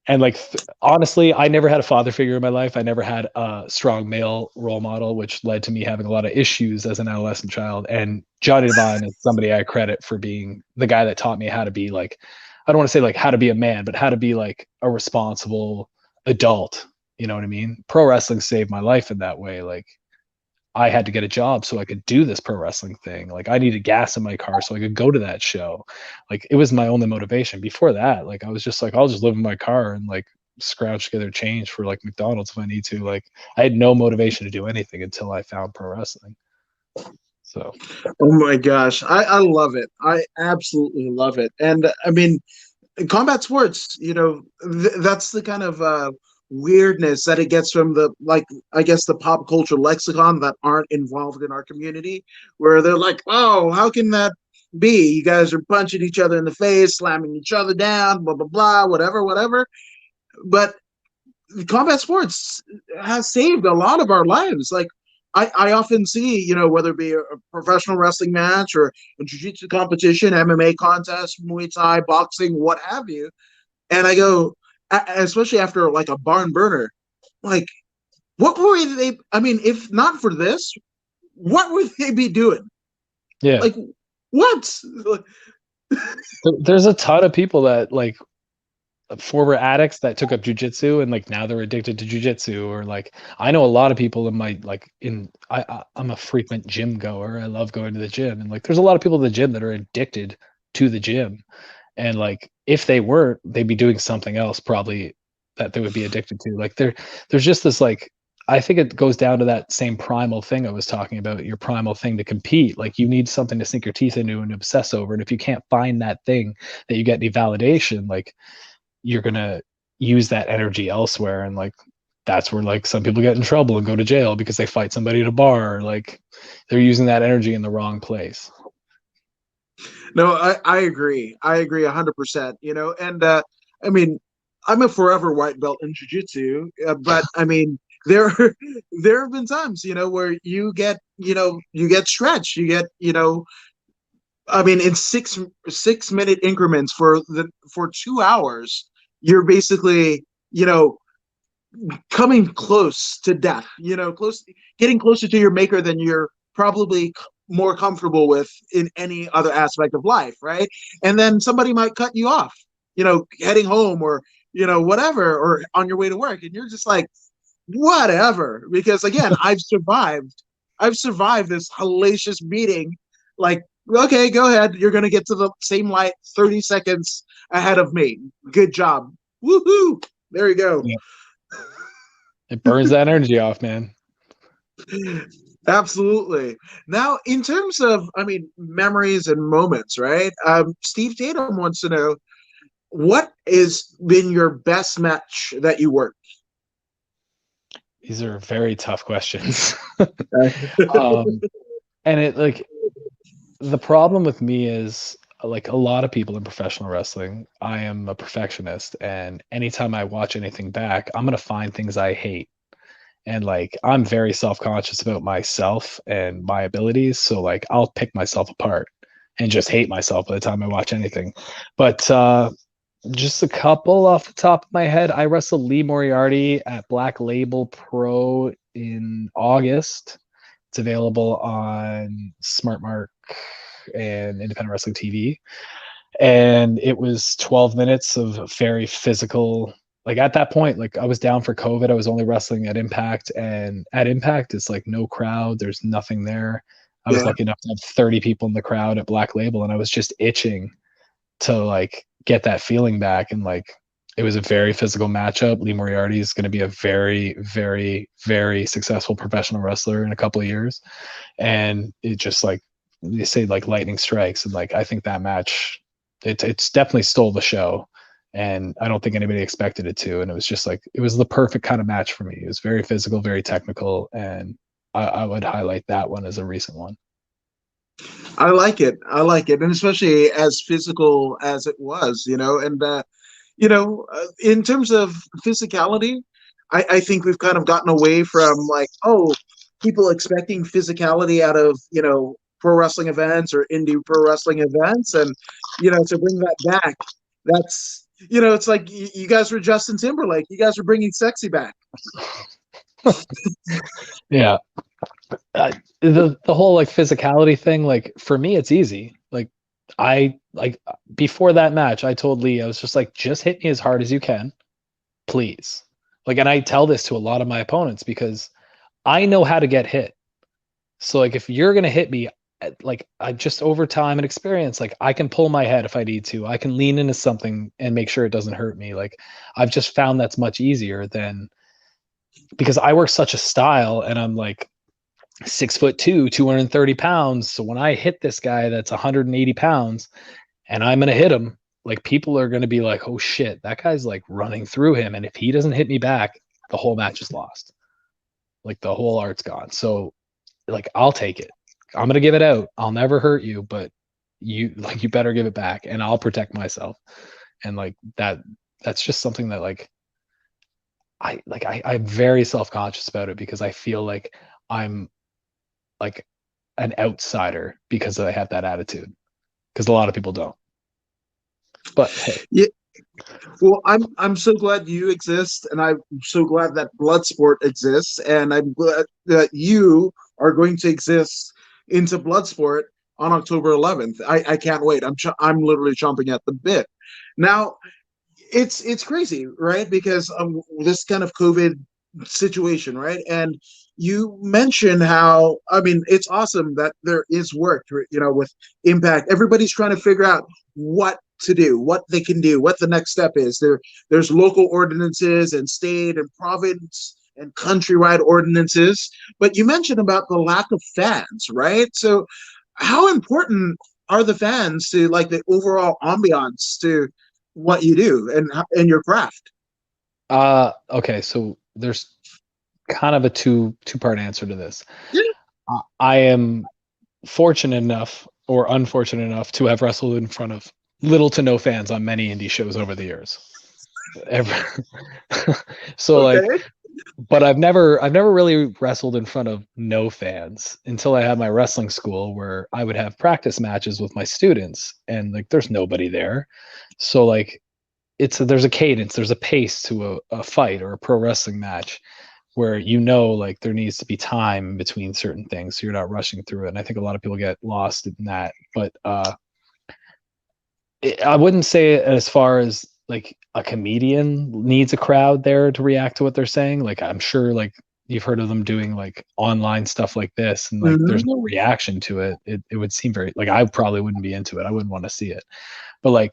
and like honestly, I never had a father figure in my life. I never had a strong male role model, which led to me having a lot of issues as an adolescent child. And Johnny Devine is somebody I credit for being the guy that taught me how to be like, I don't want to say like how to be a man, but how to be like a responsible adult. You know what I mean? Pro wrestling saved my life in that way. Like I had to get a job so I could do this pro wrestling thing. Like I needed gas in my car so I could go to that show. Like it was my only motivation. Before that, like I was just like, I'll just live in my car and like scrounge together change for like McDonald's if I need to. Like I had no motivation to do anything until I found pro wrestling. So Oh my gosh, I love it. I absolutely love it. And I mean, in combat sports, that's the kind of weirdness that it gets from the, like, I guess the pop culture lexicon that aren't involved in our community, where they're like, oh, how can that be? You guys are punching each other in the face, slamming each other down, blah blah blah, whatever, whatever. But combat sports has saved a lot of our lives. Like, I often see, whether it be a professional wrestling match or a jiu-jitsu competition, MMA contest, Muay Thai, boxing, what have you, and I go, especially after like a barn burner, like, what were they? I mean, if not for this, what would they be doing? yeah, Like, what? there's a ton of people that like former addicts that took up jujitsu and like now they're addicted to jujitsu, or like I know a lot of people in my like in I'm a frequent gym goer. I love going to the gym, and like there's a lot of people in the gym that are addicted to the gym, and like if they weren't, they'd be doing something else probably that they would be addicted to. Like there's just this like I think it goes down to that same primal thing I was talking about, your primal thing to compete. Like you need something to sink your teeth into and obsess over, and if you can't find that thing that you get any validation, like you're gonna use that energy elsewhere, and like that's where like some people get in trouble and go to jail because they fight somebody at a bar, or like they're using that energy in the wrong place. No, I agree. I agree 100%. And I mean, I'm a forever white belt in jiu-jitsu, but I mean, there there have been times, where you get stretched, I mean, in 6 minute increments for 2 hours, you're basically, coming close to death, getting closer to your maker than you're probably more comfortable with in any other aspect of life, right? And then somebody might cut you off, heading home, or whatever, or on your way to work, and you're just like, whatever, because again, I've survived this hellacious beating. Like, okay, go ahead, you're going to get to the same light 30 seconds ahead of me, good job, woohoo, there you go. Yeah. It burns that energy off, man. Absolutely. Now, in terms of, I mean, memories and moments, right? Steve Tatum wants to know, what has been your best match that you worked? These are very tough questions. um and it like the problem with me is like a lot of people in professional wrestling, I am a perfectionist, and anytime I watch anything back, I'm going to find things I hate, and like I'm very self-conscious about myself and my abilities, so like I'll pick myself apart and just hate myself by the time I watch anything. But just a couple off the top of my head, I wrestled Lee Moriarty at Black Label Pro in August. It's available on Smart Mark and Independent Wrestling TV, and it was 12 minutes of very physical. Like at that point, like I was down for COVID, I was only wrestling at Impact, and at Impact it's like no crowd, there's nothing there. I was Yeah. lucky enough to have 30 people in the crowd at Black Label, and I was just itching to like get that feeling back. And like it was a very physical matchup. Lee Moriarty is going to be a very very very successful professional wrestler in a couple of years, and it just like they say, like lightning strikes, and like I think that match, it's definitely stole the show, and I don't think anybody expected it to. And it was just like it was the perfect kind of match for me. It was very physical, very technical, and I would highlight that one as a recent one. I like it. I like it, and especially as physical as it was, and in terms of physicality, I think we've kind of gotten away from, like, oh, people expecting physicality out of pro wrestling events or indie pro wrestling events, and to bring that back, that's it's like you guys were Justin Timberlake, you guys were bringing sexy back. Yeah. The whole like physicality thing, like for me it's easy. Like I like before that match I told Lee, I was just like, just hit me as hard as you can, please. Like, and I tell this to a lot of my opponents because I know how to get hit. So like if you're gonna hit me, like I just over time and experience, like I can pull my head if I need to, I can lean into something and make sure it doesn't hurt me. Like I've just found that's much easier than, because I work such a style, and I'm like 6'2", 230 pounds. So when I hit this guy that's 180 pounds and I'm gonna hit him, like people are gonna be like, oh shit, that guy's like running through him. And if he doesn't hit me back, the whole match is lost. Like the whole art's gone. So like I'll take it. I'm gonna give it out. I'll never hurt you, but you better give it back and I'll protect myself. And like that's just something that like I'm very self-conscious about it because I feel like I'm like an outsider because I have that attitude. Because a lot of people don't. But hey. Yeah. Well, I'm so glad you exist, and I'm so glad that Bloodsport exists, and I'm glad that you are going to exist into Bloodsport on October 11th. I can't wait. I'm literally chomping at the bit. Now, it's crazy, right? Because of this kind of COVID situation, right? And you mentioned how, I mean, it's awesome that there is work, with Impact. Everybody's trying to figure out what to do, what they can do, what the next step is. There's local ordinances and state and province and countrywide ordinances. But you mentioned about the lack of fans, right? So how important are the fans to like the overall ambiance to what you do and your craft? Okay, so there's kind of a two-part answer to this. Yeah. I am fortunate enough or unfortunate enough to have wrestled in front of little to no fans on many indie shows over the years. So like, Okay. but I've never really wrestled in front of no fans until I had my wrestling school where I would have practice matches with my students and like there's nobody there. So like there's a cadence, there's a pace to a fight or a pro wrestling match where like there needs to be time in between certain things so you're not rushing through it. And I think a lot of people get lost in that. But I wouldn't say it as far as like a comedian needs a crowd there to react to what they're saying. Like I'm sure like you've heard of them doing like online stuff like this and like there's no Mm-hmm. reaction to it. It would seem very like I probably wouldn't be into it. I wouldn't want to see it. But like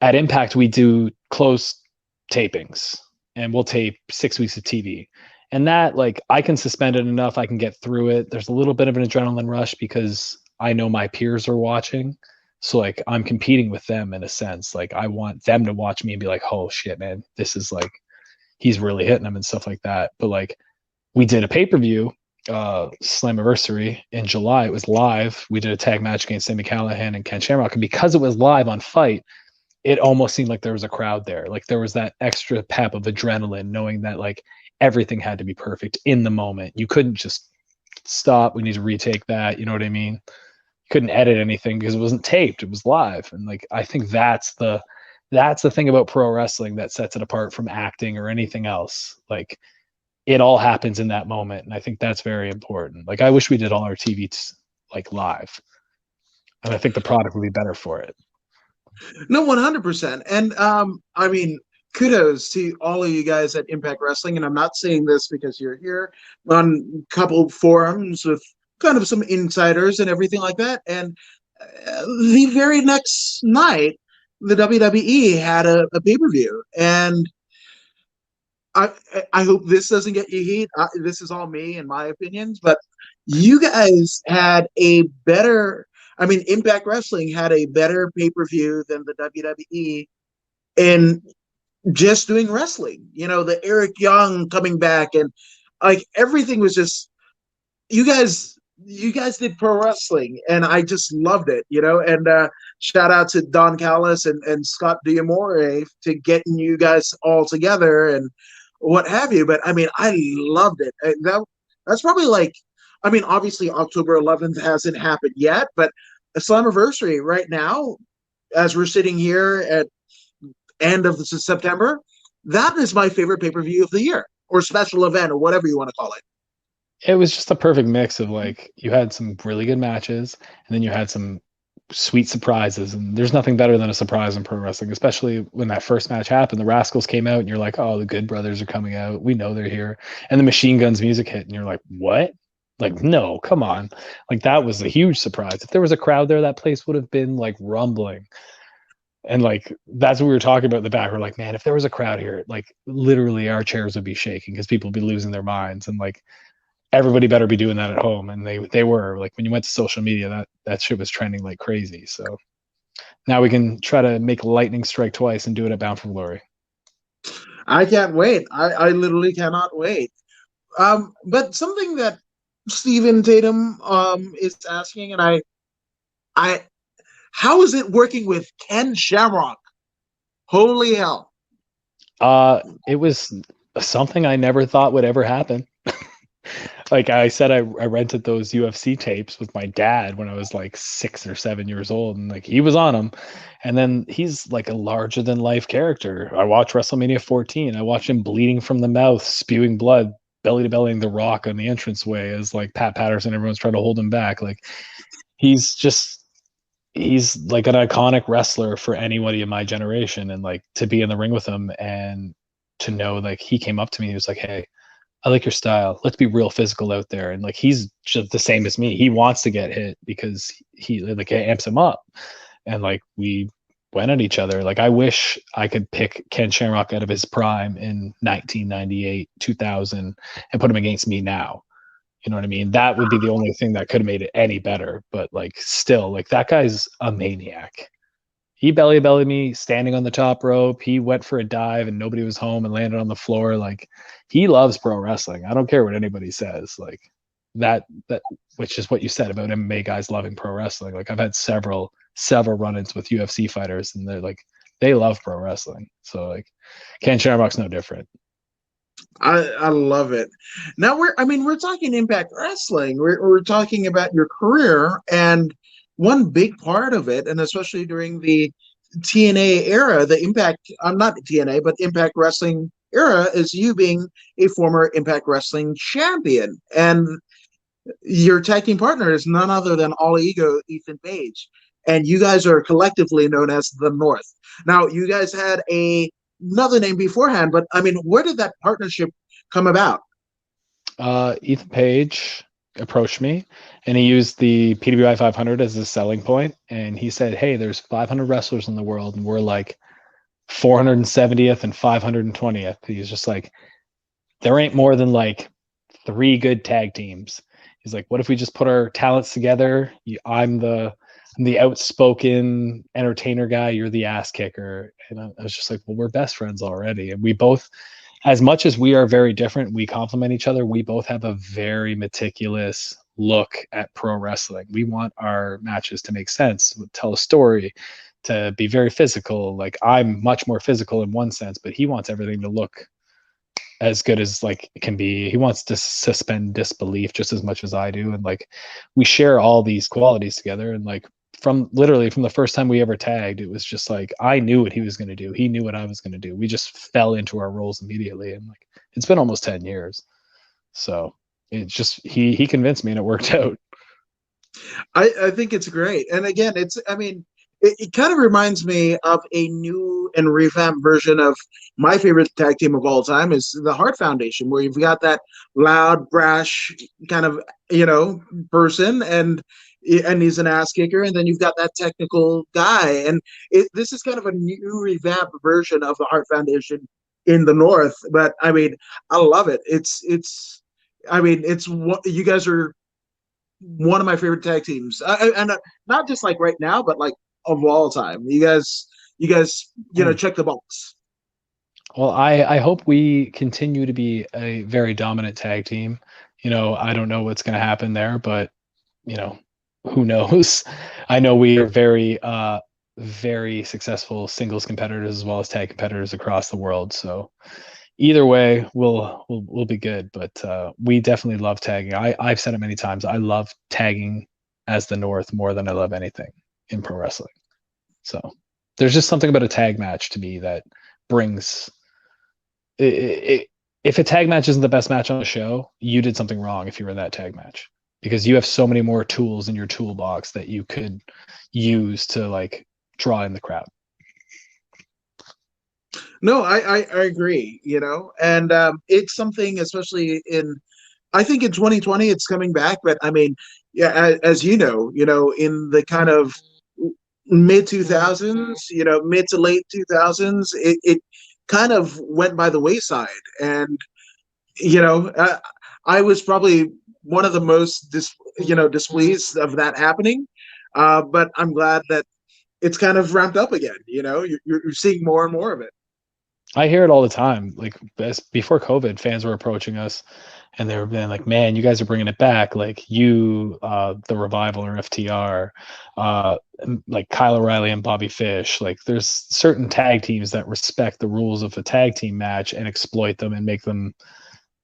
at Impact, we do close tapings and we'll tape 6 weeks of TV. And that, like, I can suspend it enough. I can get through it. There's a little bit of an adrenaline rush because I know my peers are watching. So, like, I'm competing with them in a sense. Like, I want them to watch me and be like, oh, shit, man, this is like, he's really hitting them and stuff like that. But, like, we did a pay per view, Slammiversary in July. It was live. We did a tag match against Sami Callihan and Ken Shamrock. And because it was live on Fight, it almost seemed like there was a crowd there. Like there was that extra pep of adrenaline, knowing that like everything had to be perfect in the moment. You couldn't just stop. We need to retake that. You know what I mean? You couldn't edit anything because it wasn't taped. It was live. And like I think that's the thing about pro wrestling that sets it apart from acting or anything else. Like it all happens in that moment. And I think that's very important. Like I wish we did all our TV like live. And I think the product would be better for it. No, 100%. And I mean, kudos to all of you guys at Impact Wrestling. And I'm not saying this because you're here on a couple forums with kind of some insiders and everything like that. And the very next night, the WWE had a pay per view, and I I hope this doesn't get you heat. This is all me and my opinions, but you guys had a better. I mean, Impact Wrestling had a better pay per view than the WWE in just doing wrestling. The Eric Young coming back and like everything was just you guys did pro wrestling and I just loved it, and shout out to Don Callis and Scott Diamore to getting you guys all together and what have you. But I mean, I loved it. That's probably like, I mean, obviously October 11th hasn't happened yet, but a Slammiversary right now, as we're sitting here at end of September, that is my favorite pay-per-view of the year or special event or whatever you want to call it. It was just a perfect mix of like you had some really good matches and then you had some sweet surprises, and there's nothing better than a surprise in pro wrestling, especially when that first match happened. The Rascals came out and you're like, oh, the Good Brothers are coming out, we know they're here, and the Machine Guns music hit and you're like, what? Like, no, come on. Like that was a huge surprise. If there was a crowd there, that place would have been like rumbling. And like that's what we were talking about in the back. We're like, man, if there was a crowd here, like literally our chairs would be shaking because people would be losing their minds. And like everybody better be doing that at home. And they were like, when you went to social media, that shit was trending like crazy. So now we can try to make lightning strike twice and do it at Bound for Glory. I can't wait. I literally cannot wait. But something that Stephen Tatum is asking, and I how is it working with Ken Shamrock? Holy hell. It was something I never thought would ever happen. Like I said, I rented those UFC tapes with my dad when I was like 6 or 7 years old, and like he was on them. And then he's like a larger than life character. I watched WrestleMania 14. I watched him bleeding from the mouth, spewing blood, belly to bellying The Rock on the entranceway as like Pat Patterson, everyone's trying to hold him back. Like he's just he's like an iconic wrestler for anybody in my generation. And like to be in the ring with him and to know like he came up to me, he was like, "Hey, I like your style. Let's be real physical out there." And like he's just the same as me. He wants to get hit because he like it amps him up. And like we went at each other. Like I wish I could pick Ken Shamrock out of his prime in 1998, 2000, and put him against me now. You know what I mean? That would be the only thing that could have made it any better. But like still, like that guy's a maniac. He bellied me standing on the top rope. He went for a dive and nobody was home and landed on the floor. Like he loves pro wrestling. I don't care what anybody says. Like that which is what you said about MMA guys loving pro wrestling. Like I've had several run-ins with UFC fighters and they're like they love pro wrestling. So like Ken Shamrock's no different. I love it. Now we're talking Impact Wrestling. We're talking about your career, and one big part of it, and especially during the TNA era, the Impact I'm not TNA, but Impact Wrestling era, is you being a former Impact Wrestling champion. And your tag team partner is none other than All Ego Ethan Page. And you guys are collectively known as the North. Now, you guys had another name beforehand, but I mean, where did that partnership come about? Ethan Page approached me and he used the PWI 500 as a selling point. And he said, "Hey, there's 500 wrestlers in the world and we're like 470th and 520th. He's just like, there ain't more than like 3 good tag teams. He's like, what if we just put our talents together? I'm the outspoken entertainer guy. You're the ass kicker." And I was just like, well, we're best friends already. And we both, as much as we are very different, we complement each other. We both have a very meticulous look at pro wrestling. We want our matches to make sense, tell a story, to be very physical. Like I'm much more physical in one sense, but he wants everything to look as good as like it can be. He wants to suspend disbelief just as much as I do. And like we share all these qualities together. And like from the first time we ever tagged, it was just like I knew what he was going to do. He knew what I was going to do. We just fell into our roles immediately. And like it's been almost 10 years. So it just he convinced me and it worked out. I think it's great. And again, it kind of reminds me of a new and revamped version of my favorite tag team of all time is the Hart Foundation, where you've got that loud, brash kind of, person and he's an ass kicker, and then you've got that technical guy. And this is kind of a new revamped version of the Hart Foundation in the North. But I mean, I love it. It's what you guys are one of my favorite tag teams, and not just like right now, but like of all time. You guys, check the box. Well, I hope we continue to be a very dominant tag team. I don't know what's going to happen there, but who knows? I know we are very, very successful singles competitors as well as tag competitors across the world. So either way, we'll be good. But we definitely love tagging. I've said it many times. I love tagging as the North more than I love anything in pro wrestling. So there's just something about a tag match to me that brings it. If a tag match isn't the best match on the show, you did something wrong if you were in that tag match, because you have so many more tools in your toolbox that you could use to like draw in the crowd. No, I agree, and it's something, especially I think in 2020 it's coming back, but I mean, yeah, as in the kind of mid 2000s, mid to late 2000s, it kind of went by the wayside. And, I was probably one of the most displeased of that happening. But I'm glad that it's kind of ramped up again. You're seeing more and more of it. I hear it all the time. Like before COVID, fans were approaching us and they were being like, "Man, you guys are bringing it back." Like you, the Revival or FTR, like Kyle O'Reilly and Bobby Fish. Like there's certain tag teams that respect the rules of a tag team match and exploit them and make them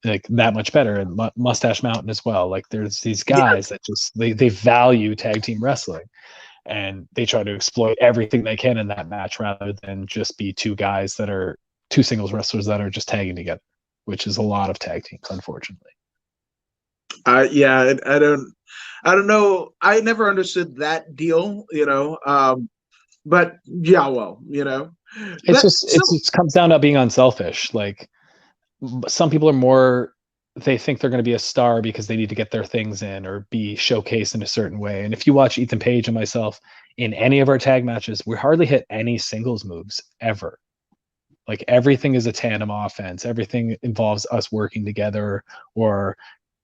like that much better. And Mustache Mountain as well. Like there's these Yeah. guys that just they value tag team wrestling and they try to exploit everything they can in that match rather than just be two singles wrestlers that are just tagging together, which is a lot of tag teams, unfortunately. Yeah, I don't know. I never understood that deal, but yeah, well, It's but just so it comes down to being unselfish. Like some people are more they think they're going to be a star because they need to get their things in or be showcased in a certain way. And if you watch Ethan Page and myself in any of our tag matches, we hardly hit any singles moves ever. Like everything is a tandem offense. Everything involves us working together or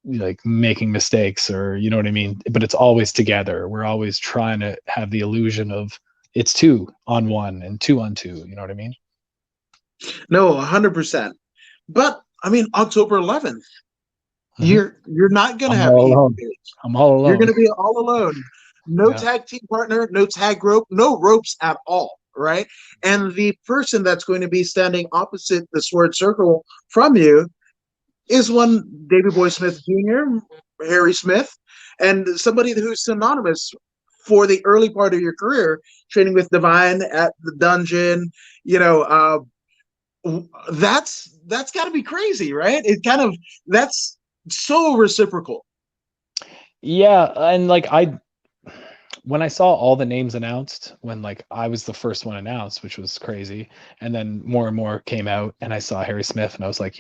like making mistakes or you know what I mean? But it's always together. We're always trying to have the illusion of it's 2-on-1 and 2-on-2. You know what I mean? no, 100%. But I mean, October 11th, Mm-hmm. you're not gonna I'm have all Ethan alone. Page. I'm all You're alone. gonna be all alone. No Yeah. tag team partner, no tag rope, no ropes at all, right? And the person that's going to be standing opposite the sword circle from you is one Davy Boy Smith Jr., Harry Smith, and somebody who's synonymous for the early part of your career, training with Divine at the dungeon. You know, that's got to be crazy, right? It kind of that's so reciprocal. Yeah, and like I when I saw all the names announced, when like I was the first one announced, which was crazy, and then more and more came out, and I saw Harry Smith, and I was like,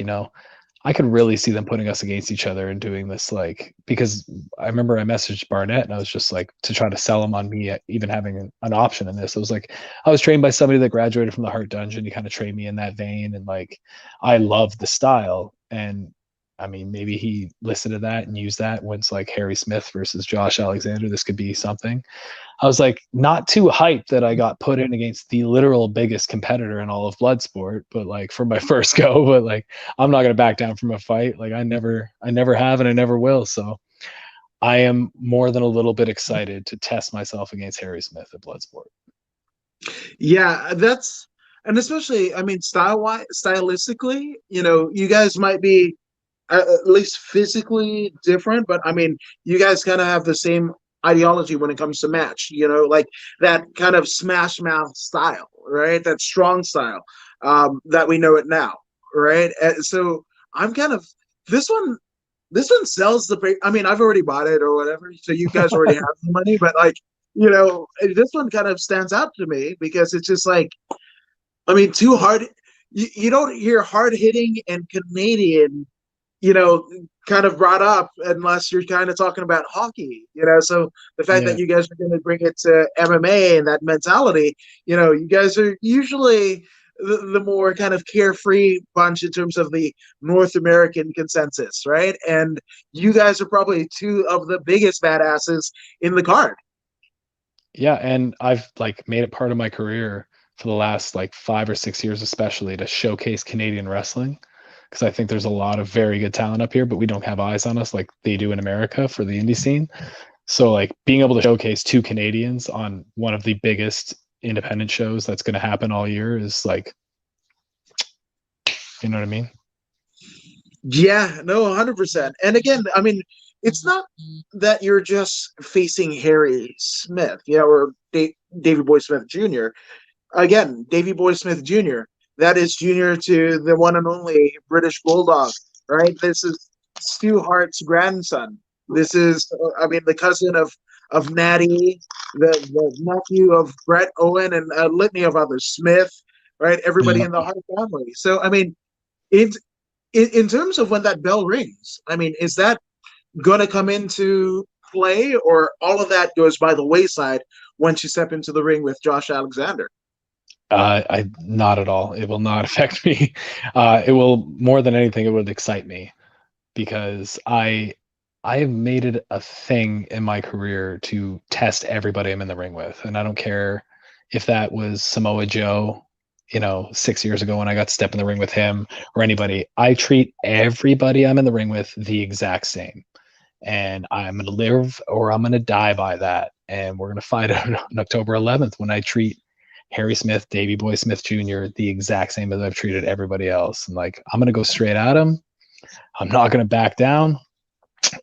I could really see them putting us against each other and doing this, like because I remember I messaged Barnett, and I was just like to try to sell him on me even having an option in this. I was like, I was trained by somebody that graduated from the Heart Dungeon. He kind of trained me in that vein, and like I love the style, and I mean, maybe he listened to that and used that when it's like Harry Smith versus Josh Alexander. This could be something. I was like, not too hyped that I got put in against the literal biggest competitor in all of Bloodsport, but like for my first go, but like I'm not gonna back down from a fight. Like I never have and I never will. So I am more than a little bit excited to test myself against Harry Smith at Bloodsport. Yeah, that's and especially, I mean, stylistically, you guys might be at least physically different, but I mean, you guys kind of have the same ideology when it comes to match, like that kind of smash mouth style, right? That strong style, that we know it now, right? And so I'm kind of this one. This one sells I mean, I've already bought it or whatever, so you guys already have the money. But like, this one kind of stands out to me because it's just like, I mean, too hard. You don't hear hard hitting and Canadian you know, kind of brought up unless you're kind of talking about hockey, So the fact Yeah. that you guys are going to bring it to MMA and that mentality, you guys are usually the more kind of carefree bunch in terms of the North American consensus, right? And you guys are probably two of the biggest badasses in the card. Yeah, and I've like made it part of my career for the last like 5 or 6 years, especially to showcase Canadian wrestling because I think there's a lot of very good talent up here, but we don't have eyes on us like they do in America for the indie scene. So like being able to showcase two Canadians on one of the biggest independent shows that's going to happen all year is like, you know what I mean? Yeah, no, 100%. And again, I mean, it's not that you're just facing Harry Smith, or Davy Boy Smith Jr. Again, Davy Boy Smith Jr. That is junior to the one and only British Bulldog, right? This is Stu Hart's grandson. This is, I mean, the cousin of Natty, the nephew of Brett Owen, and a litany of others. Smith, right? Everybody Yeah. in the Hart family. So, I mean, it in terms of when that bell rings, I mean, is that going to come into play, or all of that goes by the wayside once you step into the ring with Josh Alexander? I not at all. It will not affect me. It will more than anything. It would excite me. because I have made it a thing in my career to test everybody I'm in the ring with, and I don't care if that was Samoa Joe, 6 years ago when I got to step in the ring with him, or anybody. I treat everybody I'm in the ring with the exact same, and I'm gonna live or I'm gonna die by that. And we're gonna find out on October 11th when I treat Harry Smith, Davey Boy Smith Jr. the exact same as I've treated everybody else. And like, I'm gonna go straight at him. I'm not gonna back down.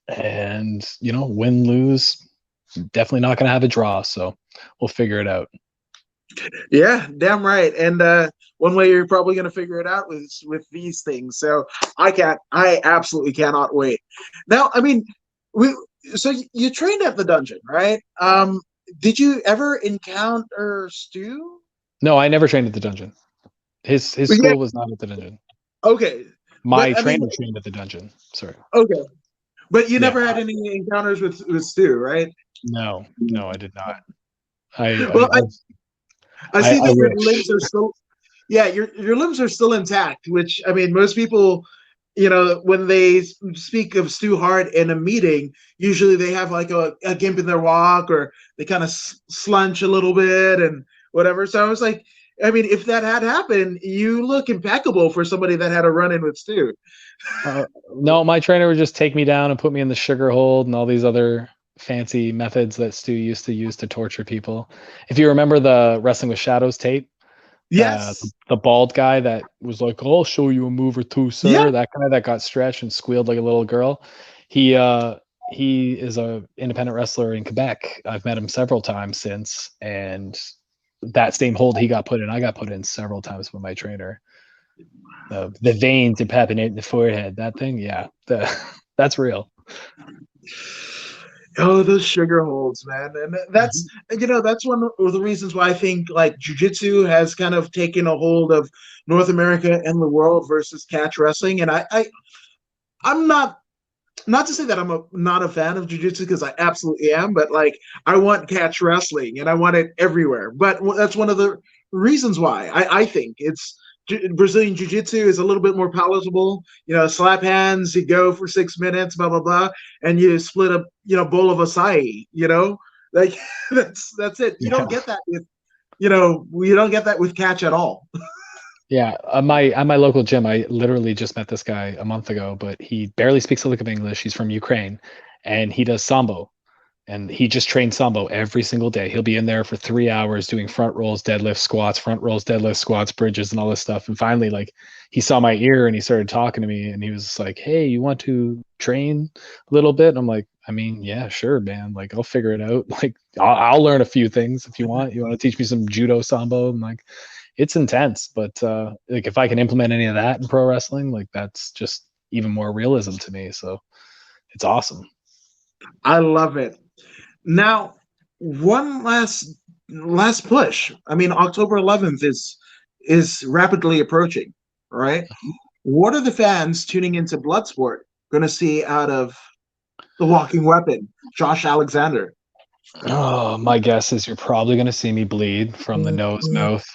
And win, lose, definitely not gonna have a draw. So we'll figure it out. Yeah, damn right. And one way you're probably going to figure it out is with these things. So I absolutely cannot wait. Now, I mean, we so you trained at the dungeon, right? Did you ever encounter Stu? No, I never trained at the dungeon. His Yeah, school was not at the dungeon. okay, My but I mean, trainer trained at the dungeon. Sorry. okay, but you Yeah. never had any encounters with Stu, right? No, I did not. I Well, I see I that your wish. limbs are still, yeah, your limbs are still intact, which I mean, most people, when they speak of Stu Hart in a meeting, usually they have like a gimp in their walk, or they kind of slunch a little bit and whatever. So I was like, I mean, if that had happened, you look impeccable for somebody that had a run in with Stu. No, my trainer would just take me down and put me in the sugar hold and all these other fancy methods that Stu used to use to torture people. If you remember the Wrestling with Shadows tape, Yes. the bald guy that was like, "I'll show you a move or two, Yeah. sir." That guy that got stretched and squealed like a little girl. He is a independent wrestler in Quebec. I've met him several times since, and that same hold he got put in, I got put in several times with my trainer. The veins impacting in the forehead, that thing, yeah, that's real. Oh, those sugar holds, man. And that's, Mhm. that's one of the reasons why I think like jujitsu has kind of taken a hold of North America and the world versus catch wrestling. And I'm not to say that not a fan of jujitsu, because I absolutely am, but like I want catch wrestling and I want it everywhere. But that's one of the reasons why I think it's Brazilian jiu-jitsu is a little bit more palatable. Slap hands, you go for 6 minutes, blah blah blah, and you split a bowl of acai. Like that's it. You Yeah. don't get that with you don't get that with catch at all. Yeah, at my local gym, I literally just met this guy a month ago, but he barely speaks a lick of English. He's from Ukraine, and he does sambo, and he just trains sambo every single day. He'll be in there for 3 hours doing front rolls, deadlifts, squats, front rolls, deadlifts, squats, bridges, and all this stuff. And finally, like, he saw my ear and he started talking to me, and he was like, "Hey, you want to train a little bit?" And I'm like, "I mean, yeah, sure, man. Like, I'll figure it out. Like, I'll learn a few things if you want. You want to teach me some judo sambo?" I'm like, it's intense, but like, if I can implement any of that in pro wrestling, like, that's just even more realism to me. So it's awesome. I love it. Now, one last push. I mean, October 11th is rapidly approaching, right? What are the fans tuning into Bloodsport going to see out of the Walking Weapon, Josh Alexander? Oh, my guess is you're probably going to see me bleed from the nose, mouth,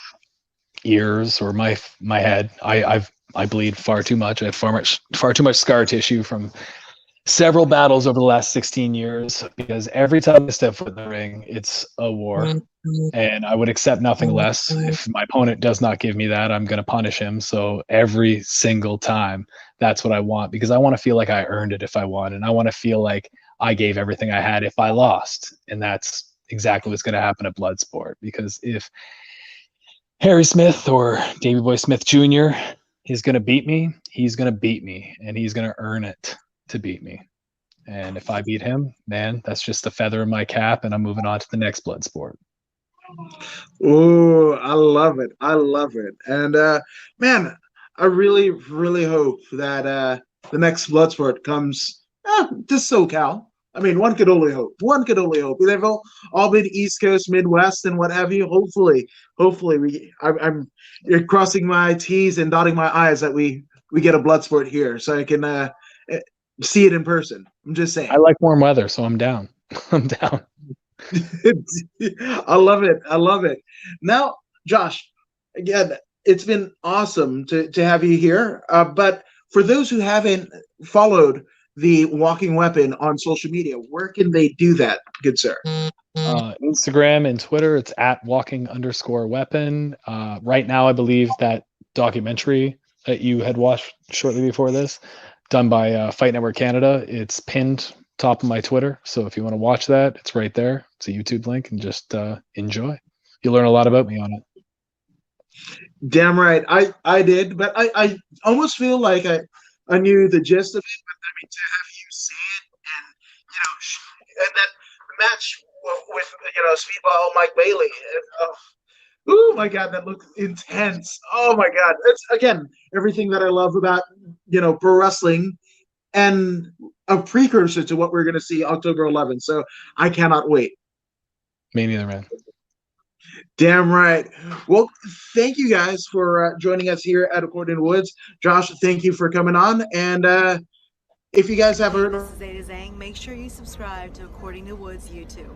ears, or my head. I bleed far too much. I have far too much scar tissue from several battles over the last 16 years, because every time I step foot in the ring, it's a war. And I would accept nothing less. If my opponent does not give me that, I'm going to punish him. So every single time, that's what I want, because I want to feel like I earned it if I won, and I want to feel like I gave everything I had if I lost. And that's exactly what's going to happen at Bloodsport, because if Harry Smith or Davey Boy Smith Jr. is going to beat me, he's going to beat me, and he's going to earn it to beat me. And if I beat him, man, that's just a feather in my cap, and I'm moving on to the next blood sport. Oh, I love it. I love it. And man, I really, really hope that the next Bloodsport comes to SoCal. I mean, one could only hope. One could only hope. They've all been East Coast, Midwest, and what have you. Hopefully, I'm you're crossing my T's and dotting my I's that we get a Bloodsport here, so I can see it in person. I'm just saying. I like warm weather, so I'm down. I'm down. I love it. I love it. Now, Josh, again, it's been awesome to have you here. But for those who haven't followed the Walking Weapon on social media, where can they do that, good sir? Instagram and Twitter, it's at walking_weapon. Right now, I believe that documentary that you had watched shortly before this, done by Fight Network Canada, it's pinned top of my Twitter. So if you want to watch that, it's right there. It's a YouTube link, and just enjoy. You'll learn a lot about me on it. Damn right, I did, but I almost feel like I knew the gist of it. But I mean, to have you say it, and and that match with Speedball Mike Bailey. Oh my God, that looked intense. Oh my God, it's again everything that I love about pro wrestling, and a precursor to what we're going to see October 11th. So I cannot wait. Me neither, man. Damn right. Well, thank you guys for joining us here at Accordion Woods. Josh, thank you for coming on. And if you guys have heard, This is Zeta Zhang. Make sure you subscribe to According to Woods YouTube.